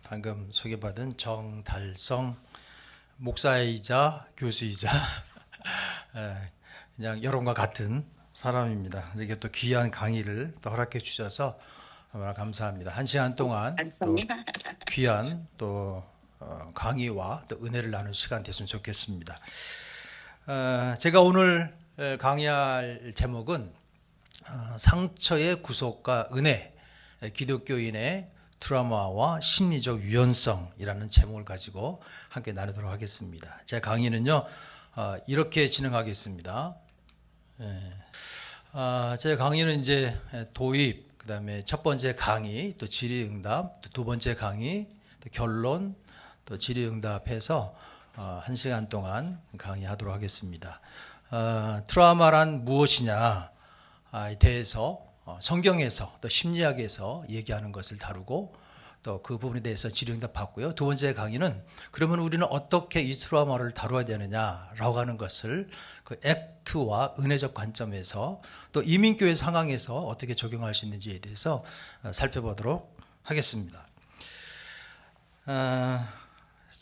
방금 소개받은 정달성 목사이자 교수이자 그냥 여러분과 같은 사람입니다. 이렇게 또 귀한 강의를 또 허락해 주셔서 너무나 감사합니다. 한 시간 동안 또 귀한 또 강의와 또 은혜를 나눌 시간 됐으면 좋겠습니다. 제가 오늘 강의할 제목은 상처의 구속과 은혜, 기독교인의 트라우마와 심리적 유연성이라는 제목을 가지고 함께 나누도록 하겠습니다. 제 강의는요 이렇게 진행하겠습니다. 제 강의는 이제 도입, 그다음에 첫 번째 강의, 또 질의응답, 또 두 번째 강의, 또 결론, 또 질의응답해서 1시간 동안 강의하도록 하겠습니다. 트라우마란 무엇이냐에 대해서 성경에서 또 심리학에서 얘기하는 것을 다루고 또 그 부분에 대해서 질의응답 받고요. 두 번째 강의는 그러면 우리는 어떻게 이 트라우마를 다뤄야 되느냐라고 하는 것을 그 액트와 은혜적 관점에서 또 이민교회 상황에서 어떻게 적용할 수 있는지에 대해서 살펴보도록 하겠습니다.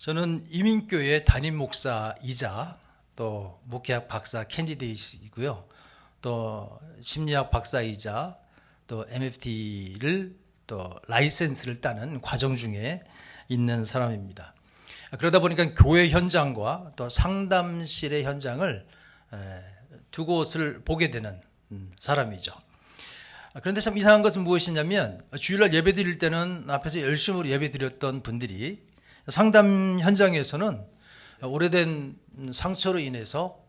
저는 이민교회 담임 목사이자 또 목회학 박사 캔디데이트이고요. 또 심리학 박사이자 또 MFT를 또 라이센스를 따는 과정 중에 있는 사람입니다. 그러다 보니까 교회 현장과 또 상담실의 현장을 두 곳을 보게 되는 사람이죠. 그런데 참 이상한 것은 무엇이냐면 주일날 예배 드릴 때는 앞에서 열심히 예배 드렸던 분들이 상담 현장에서는 오래된 상처로 인해서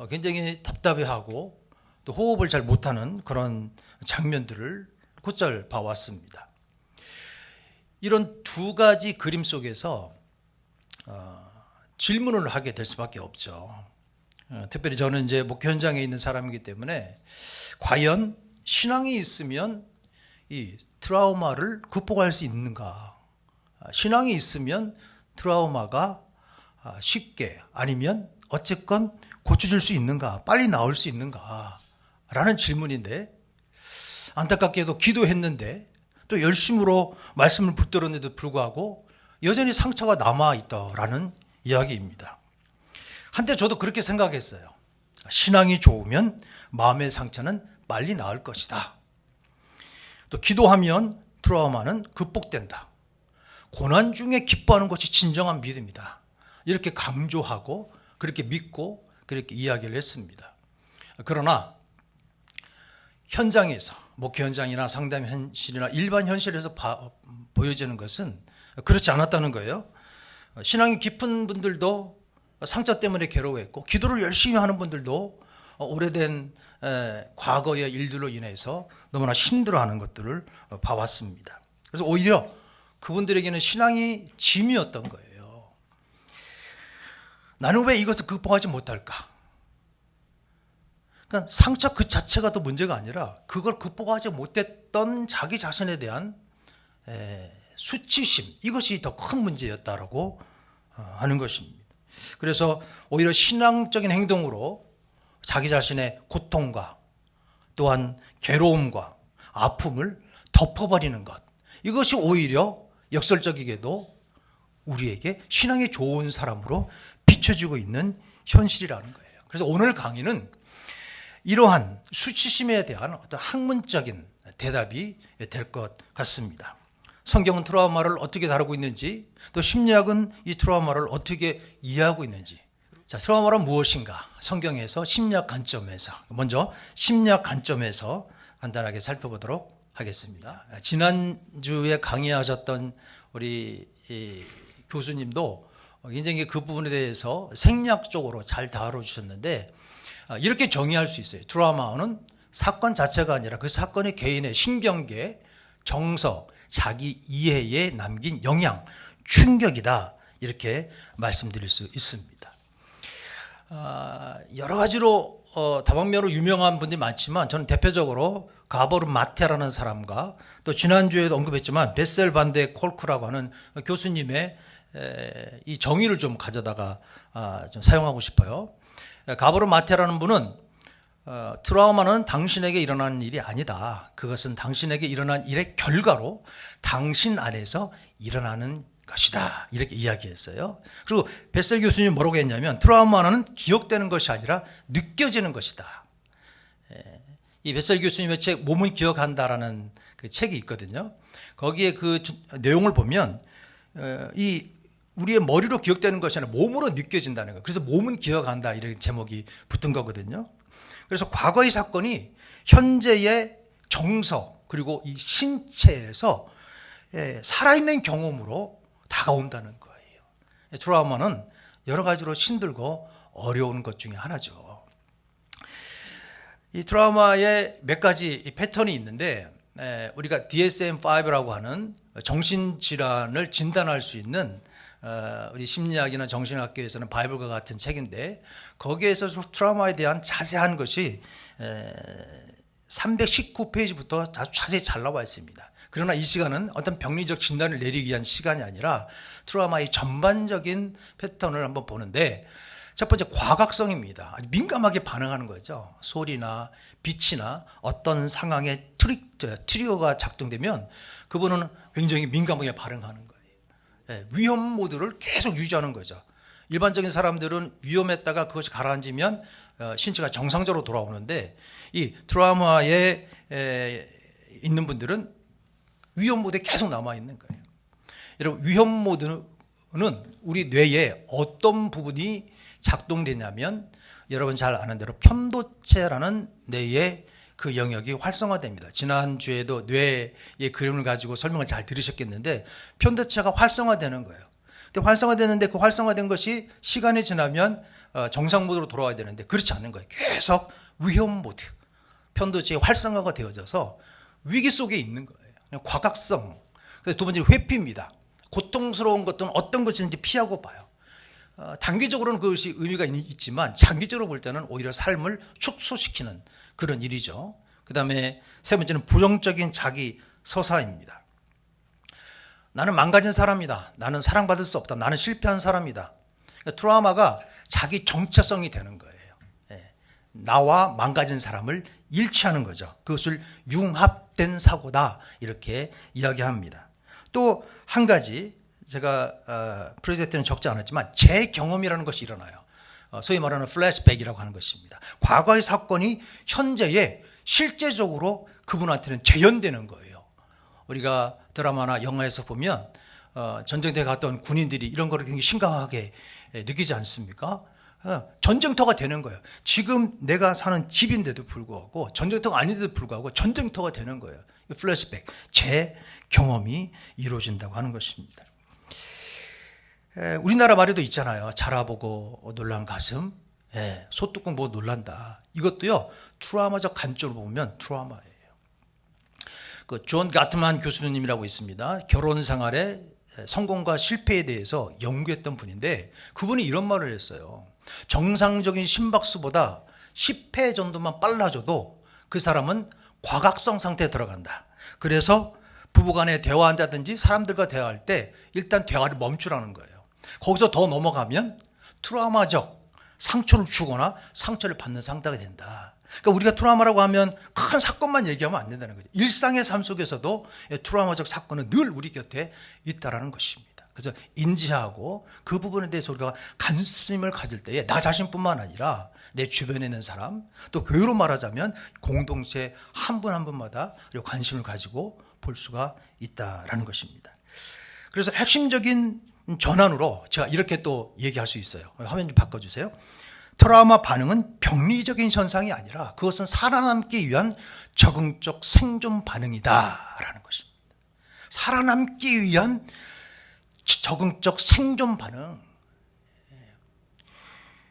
굉장히 답답해하고 또 호흡을 잘 못하는 그런 장면들을 곧잘 봐왔습니다. 이런 두 가지 그림 속에서 질문을 하게 될 수밖에 없죠. 특별히 저는 이제 목회 현장에 있는 사람이기 때문에 과연 신앙이 있으면 이 트라우마를 극복할 수 있는가? 신앙이 있으면 트라우마가 쉽게 아니면 어쨌건 고쳐질 수 있는가? 빨리 나올 수 있는가? 라는 질문인데 안타깝게도 기도했는데 또 열심으로 말씀을 붙들었는데도 불구하고 여전히 상처가 남아있다라는 이야기입니다. 한때 저도 그렇게 생각했어요. 신앙이 좋으면 마음의 상처는 빨리 나을 것이다. 또 기도하면 트라우마는 극복된다. 고난 중에 기뻐하는 것이 진정한 믿음이다. 이렇게 강조하고 그렇게 믿고 그렇게 이야기를 했습니다. 그러나 현장에서 목회 현장이나 상담 현실이나 일반 현실에서 보여지는 것은 그렇지 않았다는 거예요. 신앙이 깊은 분들도 상처 때문에 괴로워했고 기도를 열심히 하는 분들도 오래된 과거의 일들로 인해서 너무나 힘들어하는 것들을 봐왔습니다. 그래서 오히려 그분들에게는 신앙이 짐이었던 거예요. 나는 왜 이것을 극복하지 못할까? 그러니까 상처 그 자체가 더 문제가 아니라 그걸 극복하지 못했던 자기 자신에 대한 수치심, 이것이 더 큰 문제였다라고 하는 것입니다. 그래서 오히려 신앙적인 행동으로 자기 자신의 고통과 또한 괴로움과 아픔을 덮어버리는 것, 이것이 오히려 역설적이게도 우리에게 신앙이 좋은 사람으로 비춰지고 있는 현실이라는 거예요. 그래서 오늘 강의는 이러한 수치심에 대한 어떤 학문적인 대답이 될 것 같습니다. 성경은 트라우마를 어떻게 다루고 있는지, 또 심리학은 이 트라우마를 어떻게 이해하고 있는지. 자, 트라우마란 무엇인가? 성경에서 심리학 관점에서, 먼저 심리학 관점에서 간단하게 살펴보도록 하겠습니다. 지난주에 강의하셨던 우리 교수님도 굉장히 그 부분에 대해서 생략적으로 잘 다뤄주셨는데 이렇게 정의할 수 있어요. 트라우마는 사건 자체가 아니라 그 사건이 개인의 신경계, 정서, 자기 이해에 남긴 영향, 충격이다. 이렇게 말씀드릴 수 있습니다. 여러 가지로 다방면으로 유명한 분들이 많지만 저는 대표적으로 가버르 마테라는 사람과 또 지난주에도 언급했지만 베셀 반데 콜크라고 하는 교수님의 이 정의를 좀 가져다가 좀 사용하고 싶어요. 가버르 마테라는 분은 트라우마는 당신에게 일어나는 일이 아니다. 그것은 당신에게 일어난 일의 결과로 당신 안에서 일어나는 것이다. 이렇게 이야기했어요. 그리고 베셀 교수님이 뭐라고 했냐면 트라우마는 기억되는 것이 아니라 느껴지는 것이다. 이 베셀 교수님의 책 몸은 기억한다라는 그 책이 있거든요. 거기에 그 내용을 보면 이 우리의 머리로 기억되는 것이 아니라 몸으로 느껴진다는 거예요. 그래서 몸은 기억한다 이런 제목이 붙은 거거든요. 그래서 과거의 사건이 현재의 정서 그리고 이 신체에서 살아있는 경험으로 다가온다는 거예요. 트라우마는 여러 가지로 힘들고 어려운 것 중에 하나죠. 이 트라우마의 몇 가지 패턴이 있는데 우리가 DSM-5라고 하는 정신질환을 진단할 수 있는 우리 심리학이나 정신학계에서는 바이블과 같은 책인데 거기에서 트라우마에 대한 자세한 것이 319페이지부터 아주 자세히 잘 나와 있습니다. 그러나 이 시간은 어떤 병리적 진단을 내리기 위한 시간이 아니라 트라우마의 전반적인 패턴을 한번 보는데 첫 번째 과각성입니다. 아주 민감하게 반응하는 거죠. 소리나 빛이나 어떤 상황에 트리거가 작동되면 그분은 굉장히 민감하게 반응하는 거예요. 위험 모드를 계속 유지하는 거죠. 일반적인 사람들은 위험했다가 그것이 가라앉으면 신체가 정상적으로 돌아오는데 이 트라우마에 있는 분들은 위험 모드에 계속 남아있는 거예요. 여러분 위험 모드는 우리 뇌에 어떤 부분이 작동되냐면 여러분 잘 아는 대로 편도체라는 뇌의 그 영역이 활성화됩니다. 지난주에도 뇌의 그림을 가지고 설명을 잘 들으셨겠는데 편도체가 활성화되는 거예요. 근데 활성화되는데 그 활성화된 것이 시간이 지나면 정상 모드로 돌아와야 되는데 그렇지 않는 거예요. 계속 위험 모드, 편도체의 활성화가 되어져서 위기 속에 있는 거예요. 과각성. 두 번째 회피입니다. 고통스러운 것들은 어떤 것인지 피하고 봐요. 단기적으로는 그것이 의미가 있지만 장기적으로 볼 때는 오히려 삶을 축소시키는 그런 일이죠. 그 다음에 세 번째는 부정적인 자기 서사입니다. 나는 망가진 사람이다. 나는 사랑받을 수 없다. 나는 실패한 사람이다. 그러니까 트라우마가 자기 정체성이 되는 거예요. 나와 망가진 사람을 일치하는 거죠. 그것을 융합된 사고다 이렇게 이야기합니다. 또 한 가지 제가 프로젝트 때는 적지 않았지만 재경험이라는 것이 일어나요. 소위 말하는 플래시백이라고 하는 것입니다. 과거의 사건이 현재에 실제적으로 그분한테는 재현되는 거예요. 우리가 드라마나 영화에서 보면 전쟁터에 갔던 군인들이 이런 거를 굉장히 심각하게 느끼지 않습니까? 전쟁터가 되는 거예요. 지금 내가 사는 집인데도 불구하고 전쟁터가 아닌데도 불구하고 전쟁터가 되는 거예요. 플래시백, 재경험이 이루어진다고 하는 것입니다. 우리나라 말에도 있잖아요. 자라보고 놀란 가슴, 소뚜껑 보고 놀란다. 이것도요 트라우마적 관점으로 보면 트라우마예요. 그 존 가트만 교수님이라고 있습니다. 결혼 생활의 성공과 실패에 대해서 연구했던 분인데 그분이 이런 말을 했어요. 정상적인 심박수보다 10회 정도만 빨라져도 그 사람은 과각성 상태에 들어간다. 그래서 부부간에 대화한다든지 사람들과 대화할 때 일단 대화를 멈추라는 거예요. 거기서 더 넘어가면 트라우마적 상처를 주거나 상처를 받는 상태가 된다. 그러니까 우리가 트라우마라고 하면 큰 사건만 얘기하면 안 된다는 거죠. 일상의 삶 속에서도 트라우마적 사건은 늘 우리 곁에 있다라는 것입니다. 그래서 인지하고 그 부분에 대해서 우리가 관심을 가질 때에 나 자신뿐만 아니라 내 주변에 있는 사람, 또 교회로 말하자면 공동체 한 분 한 분마다 관심을 가지고 볼 수가 있다라는 것입니다. 그래서 핵심적인 전환으로 제가 이렇게 또 얘기할 수 있어요. 화면 좀 바꿔주세요. 트라우마 반응은 병리적인 현상이 아니라 그것은 살아남기 위한 적응적 생존 반응이다라는 것입니다. 살아남기 위한 적응적 생존 반응.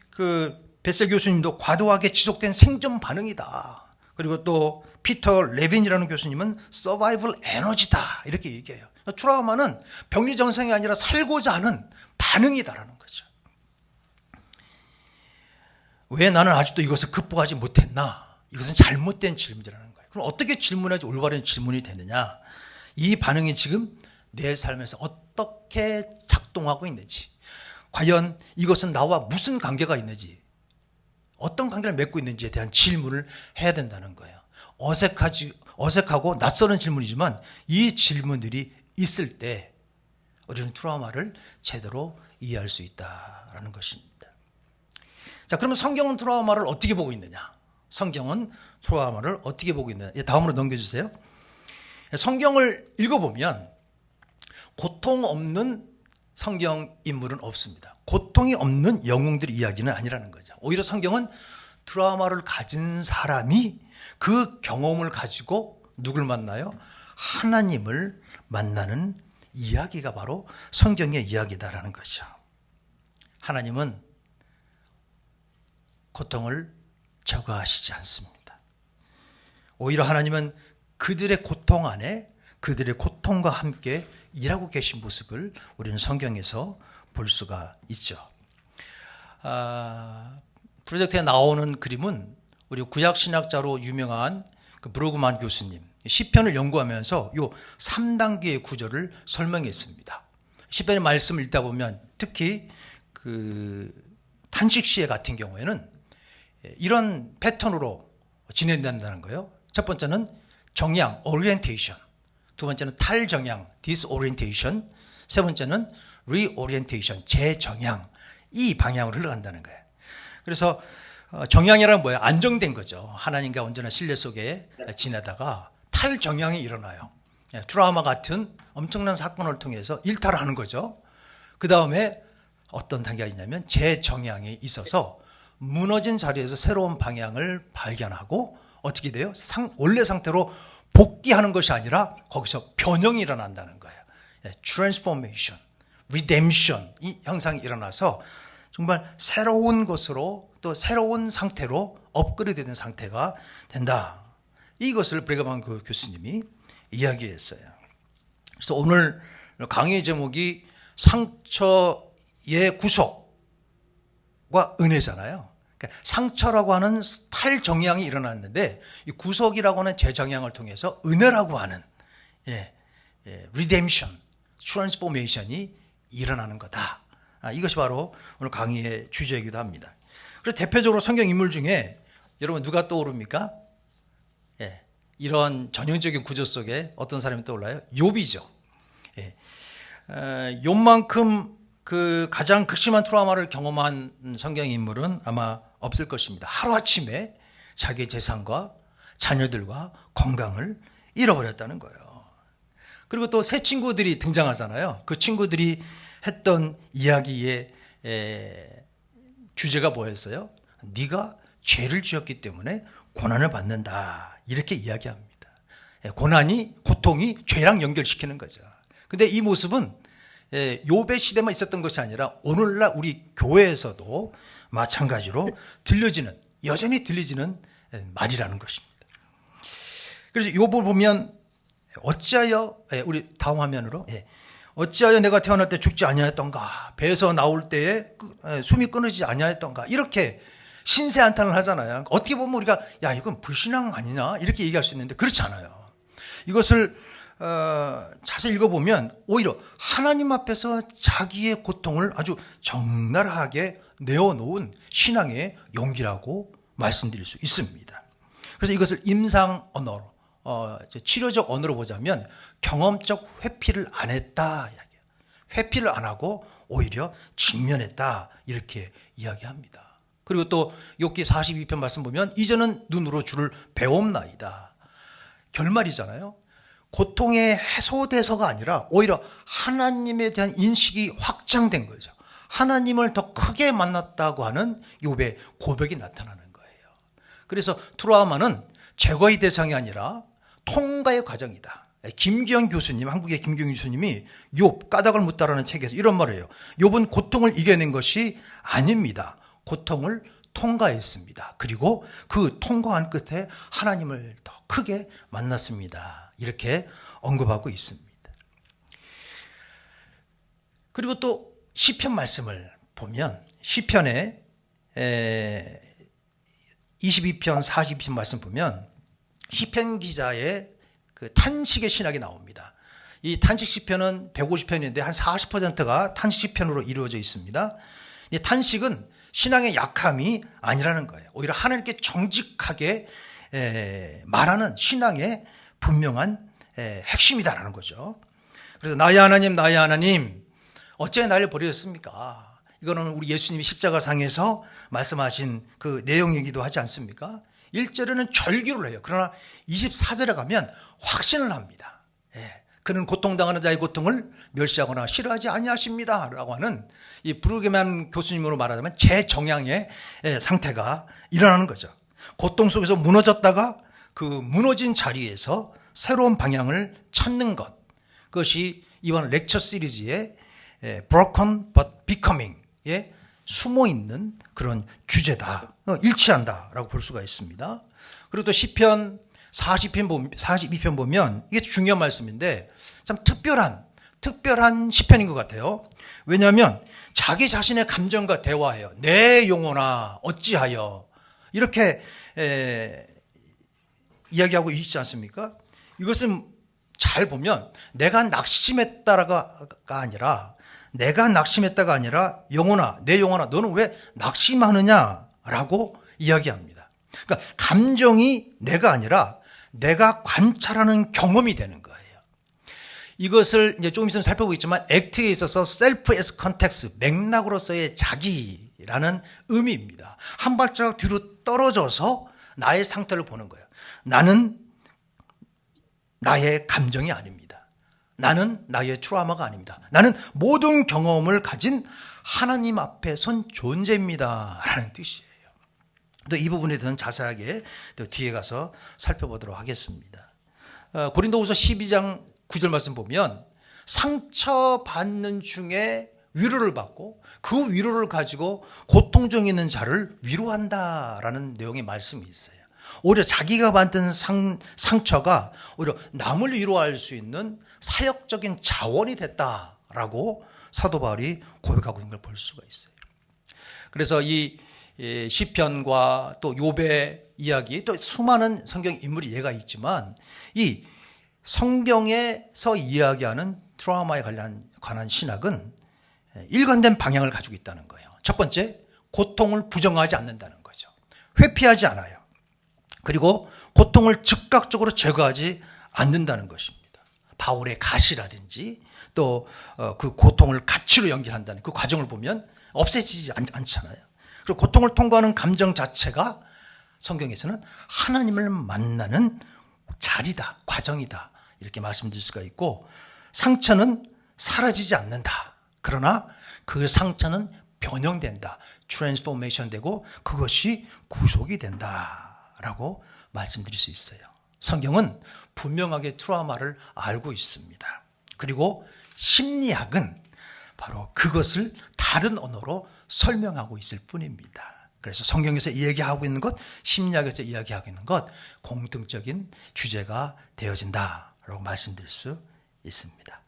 그 베셀 교수님도 과도하게 지속된 생존 반응이다. 그리고 또 피터 레빈이라는 교수님은 서바이벌 에너지다 이렇게 얘기해요. 트라우마는 병리 정상이 아니라 살고자 하는 반응이다라는 거죠. 왜 나는 아직도 이것을 극복하지 못했나? 이것은 잘못된 질문이라는 거예요. 그럼 어떻게 질문하지 올바른 질문이 되느냐? 이 반응이 지금 내 삶에서 어떻게 작동하고 있는지, 과연 이것은 나와 무슨 관계가 있는지, 어떤 관계를 맺고 있는지에 대한 질문을 해야 된다는 거예요. 어색하고 낯설은 질문이지만 이 질문들이 있을 때 우리는 트라우마를 제대로 이해할 수 있다라는 것입니다. 자, 그러면 성경은 트라우마를 어떻게 보고 있느냐? 성경은 트라우마를 어떻게 보고 있느냐? 다음으로 넘겨주세요. 성경을 읽어보면 고통 없는 성경 인물은 없습니다. 고통이 없는 영웅들의 이야기는 아니라는 거죠. 오히려 성경은 트라우마를 가진 사람이 그 경험을 가지고 누굴 만나요? 하나님을 만나는 이야기가 바로 성경의 이야기다라는 것이죠. 하나님은 고통을 제거하시지 않습니다. 오히려 하나님은 그들의 고통 안에 그들의 고통과 함께 일하고 계신 모습을 우리는 성경에서 볼 수가 있죠. 프로젝트에 나오는 그림은 우리 구약신학자로 유명한 그 브루그만 교수님, 시편을 연구하면서 요 3단계의 구절을 설명했습니다. 시편의 말씀을 읽다 보면 특히 그 탄식시에 같은 경우에는 이런 패턴으로 진행된다는 거예요. 첫 번째는 정향, orientation. 두 번째는 탈정향, disorientation. 세 번째는 reorientation, 재정향. 이 방향으로 흘러간다는 거예요. 그래서 정향이란 뭐예요? 안정된 거죠. 하나님과 온전한 신뢰 속에 지내다가 탈정향이 일어나요. 트라우마 같은 엄청난 사건을 통해서 일탈하는 거죠. 그 다음에 어떤 단계가 있냐면 재정향이 있어서 무너진 자리에서 새로운 방향을 발견하고 어떻게 돼요? 원래 상태로 복귀하는 것이 아니라 거기서 변형이 일어난다는 거예요. transformation, redemption 이 현상이 일어나서 정말 새로운 것으로 또 새로운 상태로 업그레이드된 상태가 된다. 이것을 브리그만 교수님이 이야기했어요. 그래서 오늘 강의 제목이 상처의 구속과 은혜잖아요. 그러니까 상처라고 하는 탈정향이 일어났는데 이 구속이라고 하는 재정향을 통해서 은혜라고 하는 redemption, transformation이 일어나는 거다. 이것이 바로 오늘 강의의 주제이기도 합니다. 그래서 대표적으로 성경 인물 중에 여러분 누가 떠오릅니까? 이런 전형적인 구조 속에 어떤 사람이 떠올라요? 욥이죠. 욥만큼 그 가장 극심한 트라우마를 경험한 성경 인물은 아마 없을 것입니다. 하루아침에 자기 재산과 자녀들과 건강을 잃어버렸다는 거예요. 그리고 또 새 친구들이 등장하잖아요. 그 친구들이 했던 이야기의 주제가 뭐였어요? 네가 죄를 지었기 때문에 고난을 받는다. 이렇게 이야기합니다. 고난이, 고통이 죄랑 연결시키는 거죠. 근데 이 모습은 욥의 시대만 있었던 것이 아니라 오늘날 우리 교회에서도 마찬가지로 여전히 들려지는 말이라는 것입니다. 그래서 욥을 보면 어찌하여, 우리 다음 화면으로, 어찌하여 내가 태어날 때 죽지 아니하였던가, 배에서 나올 때에 숨이 끊어지지 아니하였던가, 이렇게 신세한탄을 하잖아요. 어떻게 보면 우리가 야 이건 불신앙 아니냐 이렇게 얘기할 수 있는데 그렇지 않아요. 이것을 자세히 읽어보면 오히려 하나님 앞에서 자기의 고통을 아주 적나라하게 내어놓은 신앙의 용기라고 말씀드릴 수 있습니다. 그래서 이것을 임상 언어로 치료적 언어로 보자면 경험적 회피를 안 했다 이야기해요. 회피를 안 하고 오히려 직면했다 이렇게 이야기합니다. 그리고 또 욥기 42편 말씀 보면 이제는 눈으로 주를 배움나이다. 결말이잖아요. 고통의 해소돼서가 아니라 오히려 하나님에 대한 인식이 확장된 거죠. 하나님을 더 크게 만났다고 하는 욥의 고백이 나타나는 거예요. 그래서 트라우마는 제거의 대상이 아니라 통과의 과정이다. 김기현 교수님, 한국의 김기현 교수님이 욥 까닭을 묻다라는 책에서 이런 말을 해요. 욥은 고통을 이겨낸 것이 아닙니다. 고통을 통과했습니다. 그리고 그 통과한 끝에 하나님을 더 크게 만났습니다. 이렇게 언급하고 있습니다. 그리고 또 시편 말씀을 보면 시편에 22편, 42편 말씀 보면 시편 기자의 그 탄식의 신학이 나옵니다. 이 탄식 시편은 150편인데 한 40%가 탄식 시편으로 이루어져 있습니다. 이 탄식은 신앙의 약함이 아니라는 거예요. 오히려 하나님께 정직하게 말하는 신앙의 분명한 핵심이다라는 거죠. 그래서 나의 하나님 어째 나를 버렸습니까? 이거는 우리 예수님이 십자가상에서 말씀하신 그 내용이기도 하지 않습니까? 1절에는 절규를 해요. 그러나 24절에 가면 확신을 합니다. 예. 그는 고통당하는 자의 고통을 멸시하거나 싫어하지 아니하십니다 라고 하는 이 브루게만 교수님으로 말하자면 제정향의 상태가 일어나는 거죠. 고통 속에서 무너졌다가 그 무너진 자리에서 새로운 방향을 찾는 것, 그것이 이번 렉처 시리즈의 Broken but Becoming에 숨어있는 그런 주제다, 일치한다라고 볼 수가 있습니다. 그리고 또 시편 42편 보면 이게 중요한 말씀인데 참 특별한 시편인 것 같아요. 왜냐하면 자기 자신의 감정과 대화해요. 내 영혼아 어찌하여 이렇게 이야기하고 있지 않습니까? 이것은 잘 보면 내가 낙심했다가 아니라 영혼아 내 영혼아 너는 왜 낙심하느냐라고 이야기합니다. 그러니까 감정이 내가 아니라 내가 관찰하는 경험이 되는 거예요. 이것을 이제 조금 있으면 살펴보겠지만 액트에 있어서 셀프 에스 컨텍스 맥락으로서의 자기라는 의미입니다. 한 발자국 뒤로 떨어져서 나의 상태를 보는 거예요. 나는 나의 감정이 아닙니다. 나는 나의 트라우마가 아닙니다. 나는 모든 경험을 가진 하나님 앞에 선 존재입니다 라는 뜻이에요. 또 이 부분에 대해서는 자세하게 또 뒤에 가서 살펴보도록 하겠습니다. 고린도후서 12장 9절 말씀 보면 상처받는 중에 위로를 받고 그 위로를 가지고 고통 중에 있는 자를 위로한다라는 내용의 말씀이 있어요. 오히려 자기가 받은 상처가 오히려 남을 위로할 수 있는 사역적인 자원이 됐다라고 사도 바울이 고백하고 있는 걸 볼 수가 있어요. 그래서 이 시편과 또 욥의 이야기, 또 수많은 성경 인물이 예가 있지만 이 성경에서 이야기하는 트라우마에 관한 신학은 일관된 방향을 가지고 있다는 거예요. 첫 번째, 고통을 부정하지 않는다는 거죠. 회피하지 않아요. 그리고 고통을 즉각적으로 제거하지 않는다는 것입니다. 바울의 가시라든지 또 그 고통을 가치로 연결한다는 그 과정을 보면 없애지지 않잖아요. 그리고 고통을 통과하는 감정 자체가 성경에서는 하나님을 만나는 자리다, 과정이다 이렇게 말씀드릴 수가 있고, 상처는 사라지지 않는다. 그러나 그 상처는 변형된다, 트랜스포메이션 되고 그것이 구속이 된다라고 말씀드릴 수 있어요. 성경은 분명하게 트라우마를 알고 있습니다. 그리고 심리학은 바로 그것을 다른 언어로 설명하고 있을 뿐입니다. 그래서 성경에서 이야기하고 있는 것, 심리학에서 이야기하고 있는 것, 공통적인 주제가 되어진다라고 말씀드릴 수 있습니다.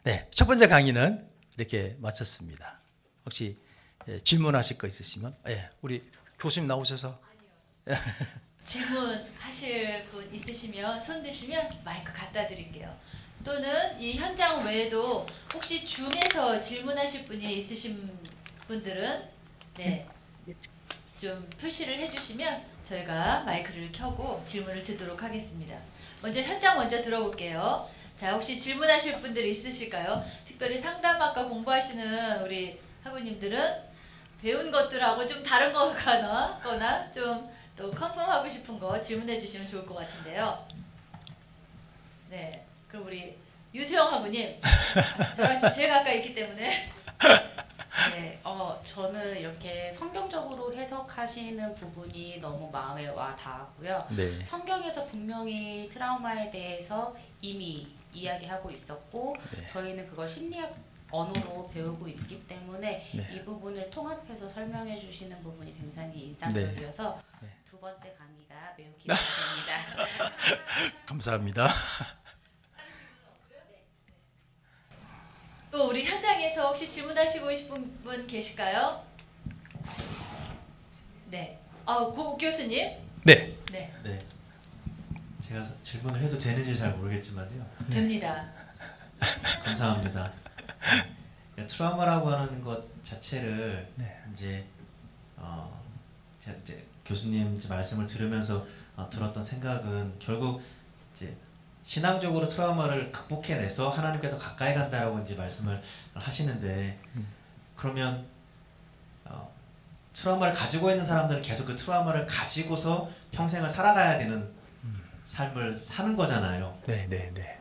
네, 첫 번째 강의는 이렇게 마쳤습니다. 혹시 질문하실 거 있으시면, 우리 교수님 나오셔서. 질문하실 분 있으시면 손 드시면 마이크 갖다 드릴게요. 또는 이 현장 외에도 혹시 줌에서 질문하실 분이 있으신 분들은 좀 표시를 해주시면 저희가 마이크를 켜고 질문을 듣도록 하겠습니다. 현장 먼저 들어볼게요. 자, 혹시 질문하실 분들이 있으실까요? 특별히 상담학과 공부하시는 우리 학우님들은 배운 것들하고 좀 다른 거거나 좀 또 컨펌하고 싶은 거 질문해 주시면 좋을 것 같은데요. 네, 그럼 우리 유수영 학우님, 저랑 지금 제일 가까이 있기 때문에. 네, 저는 이렇게 성경적으로 해석하시는 부분이 너무 마음에 와 닿았고요. 네. 성경에서 분명히 트라우마에 대해서 이미 이야기하고 있었고, 네. 저희는 그걸 심리학 언어로 배우고 있기 때문에 네. 이 부분을 통합해서 설명해 주시는 부분이 굉장히 인상적이어서 네. 두 번째 강의가 매우 기대됩니다. 감사합니다. 또 우리 현장에서 혹시 질문하시고 싶은 분 계실까요? 네. 고 교수님. 네. 네. 네. 제가 질문을 해도 되는지 잘 모르겠지만요. 됩니다. 감사합니다. 트라우마라고 하는 것 자체를 이제 제가 이제 교수님 말씀을 들으면서 들었던 생각은 결국 이제 신앙적으로 트라우마를 극복해내서 하나님께 더 가까이 간다라고 이제 말씀을 하시는데 그러면 트라우마를 가지고 있는 사람들은 계속 그 트라우마를 가지고서 평생을 살아가야 되는 삶을 사는 거잖아요. 네, 네, 네.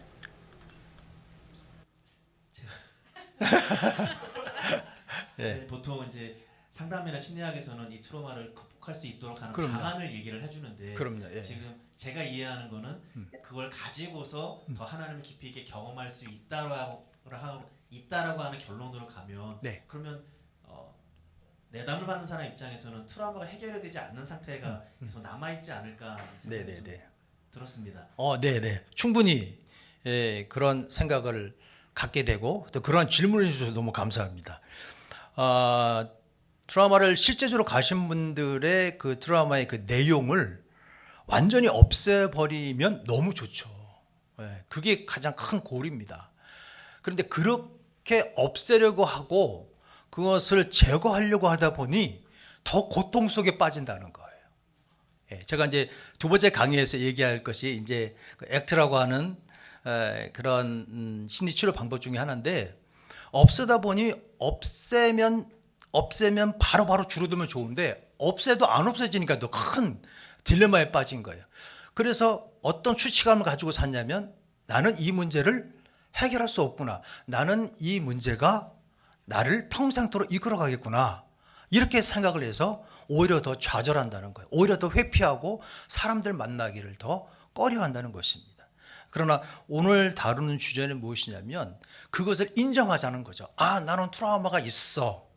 네. 보통 이제 상담이나 심리학에서는 이 트라우마를 극복할 수 있도록 하는 그럼요. 방안을 얘기를 해주는데 그럼요. 예. 지금 제가 이해하는 거는 그걸 가지고서 더 하나님을 깊이 있게 경험할 수 있다라고 하는 결론으로 가면 네. 그러면 내담을 받는 사람 입장에서는 트라우마가 해결이 되지 않는 상태가 계속 남아있지 않을까 네, 생각이 네, 좀 네. 들었습니다. 네, 네. 충분히 그런 생각을 갖게 되고 또 그런 질문을 해주셔서 너무 감사합니다. 트라우마를 실제적으로 가신 분들의 그 트라우마의 그 내용을 완전히 없애버리면 너무 좋죠. 그게 가장 큰 고리입니다. 그런데 그렇게 없애려고 하고 그것을 제거하려고 하다 보니 더 고통 속에 빠진다는 거예요. 제가 이제 두 번째 강의에서 얘기할 것이 이제 그 액트라고 하는 그런 심리 치료 방법 중에 하나인데 없애다 보니 없애면 바로바로 줄어들면 좋은데 없애도 안 없어지니까 더 큰 딜레마에 빠진 거예요. 그래서 어떤 추측감을 가지고 샀냐면 나는 이 문제를 해결할 수 없구나. 나는 이 문제가 나를 평생토록 이끌어가겠구나. 이렇게 생각을 해서 오히려 더 좌절한다는 거예요. 오히려 더 회피하고 사람들 만나기를 더 꺼려한다는 것입니다. 그러나 오늘 다루는 주제는 무엇이냐면 그것을 인정하자는 거죠. 나는 트라우마가 있어.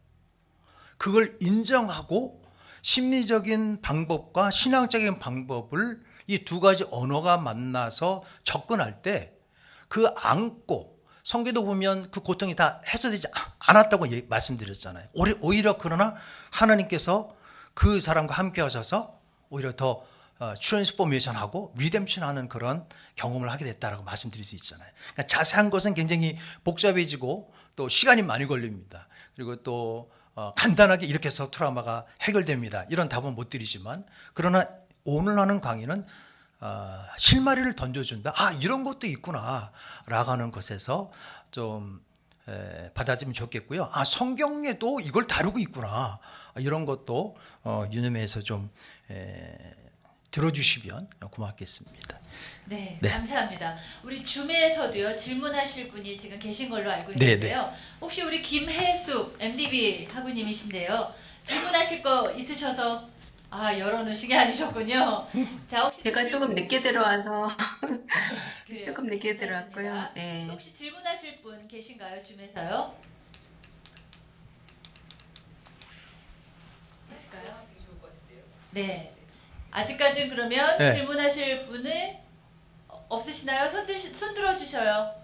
그걸 인정하고 심리적인 방법과 신앙적인 방법을 이 두 가지 언어가 만나서 접근할 때 그 안고 성경도 보면 그 고통이 다 해소되지 않았다고 말씀드렸잖아요. 오히려 그러나 하나님께서 그 사람과 함께 하셔서 오히려 더 트랜스포메이션하고 리뎀션하는 그런 경험을 하게 됐다라고 말씀드릴 수 있잖아요. 그러니까 자세한 것은 굉장히 복잡해지고 또 시간이 많이 걸립니다. 그리고 또 간단하게 이렇게 해서 트라우마가 해결됩니다. 이런 답은 못 드리지만 그러나 오늘 하는 강의는 실마리를 던져준다. 이런 것도 있구나 라고 하는 것에서 좀 받아들이면 좋겠고요. 성경에도 이걸 다루고 있구나. 이런 것도 유념해서 좀 들어주시면 고맙겠습니다. 네, 네. 감사합니다. 우리 줌에서도요 질문하실 분이 지금 계신 걸로 알고 네, 있는데요. 혹시 우리 김혜숙 MDB 학우님이신데요. 질문하실 거 있으셔서 열어놓으신 게 아니셨군요. 자, 혹시 제가 조금 늦게 들어와서 그래요. 조금 늦게 괜찮습니다. 들어왔고요. 네. 혹시 질문하실 분 계신가요? 줌에서요? 있을까요? 네. 아직까지는 그러면 네. 질문하실 분을 없으시나요? 손 들어주셔요.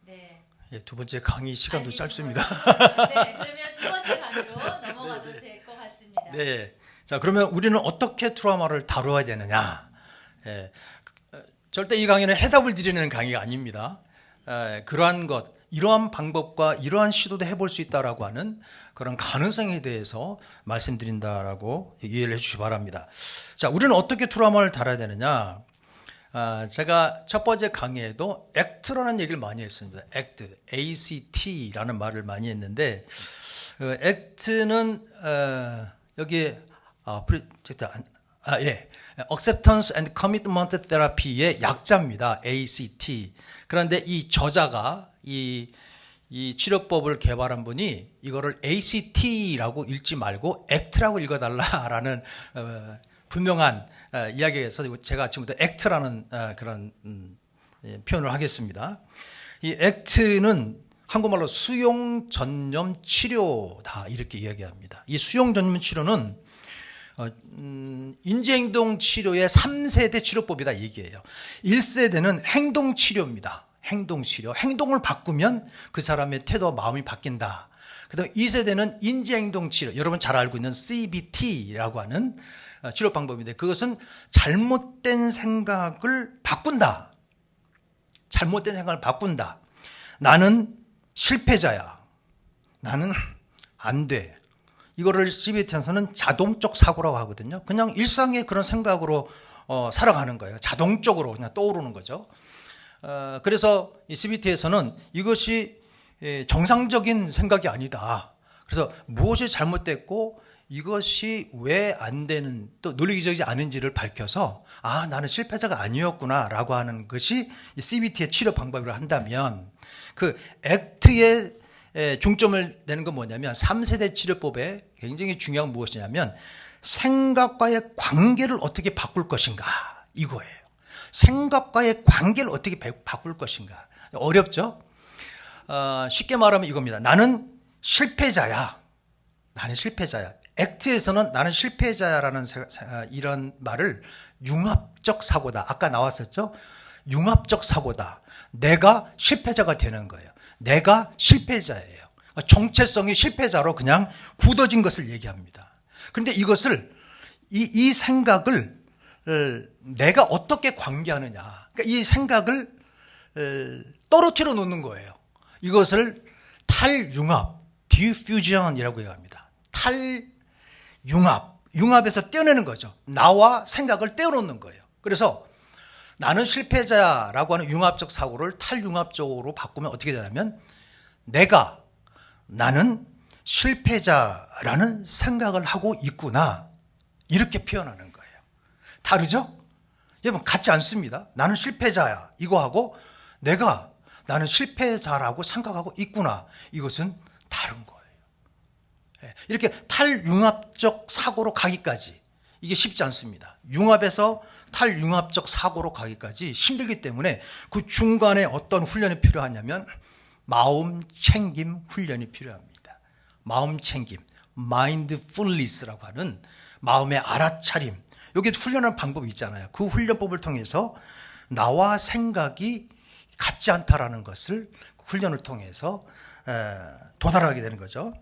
네. 두 번째 강의 시간도 짧습니다. 네, 그러면 두 번째 강의로 넘어가도 될 것 같습니다. 네. 자, 그러면 우리는 어떻게 트라우마를 다루어야 되느냐? 절대 이 강의는 해답을 드리는 강의가 아닙니다. 그러한 것, 이러한 방법과 이러한 시도도 해볼 수 있다라고 하는 그런 가능성에 대해서 말씀드린다라고 이해를 해주시기 바랍니다. 자, 우리는 어떻게 트라우마를 다뤄야 되느냐? 제가 첫 번째 강의에도 액트라는 얘기를 많이 했습니다. 액트, ACT라는 말을 많이 했는데, 액트는 여기 Acceptance and Commitment Therapy의 약자입니다. ACT. 그런데 이 저자가 이 치료법을 개발한 분이 이거를 ACT라고 읽지 말고 ACT라고 읽어달라라는 분명한 이야기에서 제가 지금부터 ACT라는 그런 표현을 하겠습니다. 이 ACT는 한국말로 수용 전념 치료다 이렇게 이야기합니다. 이 수용 전념 치료는 인지행동 치료의 3세대 치료법이다 얘기해요. 1세대는 행동 치료입니다. 행동 치료. 행동을 바꾸면 그 사람의 태도와 마음이 바뀐다. 그다음에 2세대는 인지행동 치료. 여러분 잘 알고 있는 CBT라고 하는 치료 방법인데 그것은 잘못된 생각을 바꾼다. 잘못된 생각을 바꾼다. 나는 실패자야. 나는 안 돼. 이거를 CBT에서는 자동적 사고라고 하거든요. 그냥 일상의 그런 생각으로 살아가는 거예요. 자동적으로 그냥 떠오르는 거죠. 그래서 이 CBT에서는 이것이 정상적인 생각이 아니다. 그래서 무엇이 잘못됐고 이것이 왜 안 되는 또 논리적이지 않은지를 밝혀서 나는 실패자가 아니었구나라고 하는 것이 이 CBT의 치료 방법이라 한다면 그 액트의 중점을 내는 건 뭐냐면 3세대 치료법에 굉장히 중요한 무엇이냐면 생각과의 관계를 어떻게 바꿀 것인가 이거예요. 생각과의 관계를 어떻게 바꿀 것인가. 어렵죠? 쉽게 말하면 이겁니다. 나는 실패자야. 나는 실패자야. 액트에서는 나는 실패자야라는 이런 말을 융합적 사고다. 아까 나왔었죠? 융합적 사고다. 내가 실패자가 되는 거예요. 내가 실패자예요. 정체성이 실패자로 그냥 굳어진 것을 얘기합니다. 그런데 이것을 이 생각을 내가 어떻게 관계하느냐. 그러니까 이 생각을 떨어뜨려 놓는 거예요. 이것을 탈융합, diffusion이라고 얘기합니다. 탈융합, 융합에서 떼어내는 거죠. 나와 생각을 떼어놓는 거예요. 그래서 나는 실패자라고 하는 융합적 사고를 탈융합적으로 바꾸면 어떻게 되냐면 나는 실패자라는 생각을 하고 있구나 이렇게 표현하는 거예요. 다르죠? 여러분 같지 않습니다. 나는 실패자야 이거하고 나는 실패자라고 생각하고 있구나 이것은 다른 거예요. 이렇게 탈융합적 사고로 가기까지 이게 쉽지 않습니다. 융합에서 탈융합적 사고로 가기까지 힘들기 때문에 그 중간에 어떤 훈련이 필요하냐면 마음 챙김 훈련이 필요합니다. 마음 챙김, mindfulness라고 하는 마음의 알아차림. 여기 훈련하는 방법이 있잖아요. 그 훈련법을 통해서 나와 생각이 같지 않다라는 것을 훈련을 통해서 도달하게 되는 거죠.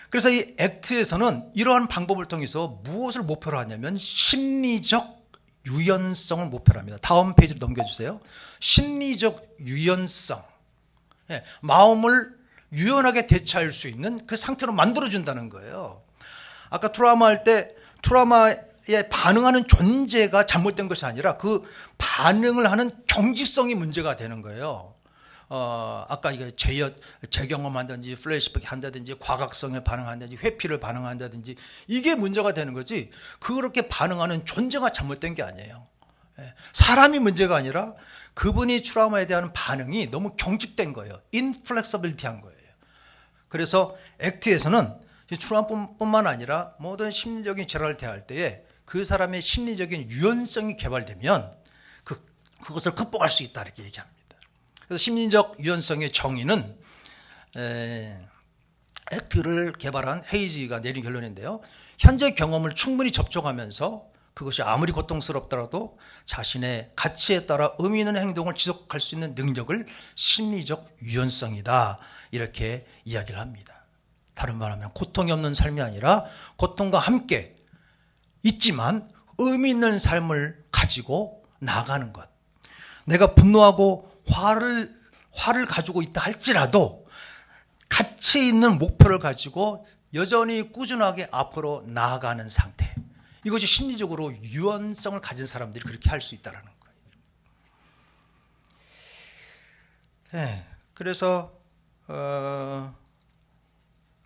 그래서 이 액트에서는 이러한 방법을 통해서 무엇을 목표로 하냐면 심리적 유연성을 목표로 합니다. 다음 페이지로 넘겨주세요. 심리적 유연성. 마음을 유연하게 대처할 수 있는 그 상태로 만들어준다는 거예요. 아까 트라우마 할 때 트라우마에 반응하는 존재가 잘못된 것이 아니라 그 반응을 하는 경직성이 문제가 되는 거예요. 아까 이거 재경험한다든지 플래시백 한다든지 과각성에 반응한다든지 회피를 반응한다든지 이게 문제가 되는 거지 그렇게 반응하는 존재가 잘못된 게 아니에요. 사람이 문제가 아니라 그분이 트라우마에 대한 반응이 너무 경직된 거예요. 인플렉서빌리티한 거예요. 그래서 액트에서는 트라우마뿐만 아니라 모든 심리적인 질환을 대할 때에 그 사람의 심리적인 유연성이 개발되면 그것을 극복할 수 있다 이렇게 얘기합니다. 그래서 심리적 유연성의 정의는 액트를 개발한 헤이지가 내린 결론인데요. 현재 경험을 충분히 접촉하면서 그것이 아무리 고통스럽더라도 자신의 가치에 따라 의미 있는 행동을 지속할 수 있는 능력을 심리적 유연성이다 이렇게 이야기를 합니다. 다른 말하면 고통이 없는 삶이 아니라 고통과 함께 있지만 의미 있는 삶을 가지고 나아가는 것. 내가 분노하고 화를 가지고 있다 할지라도 가치 있는 목표를 가지고 여전히 꾸준하게 앞으로 나아가는 상태. 이것이 심리적으로 유연성을 가진 사람들이 그렇게 할 수 있다는 거예요. 그래서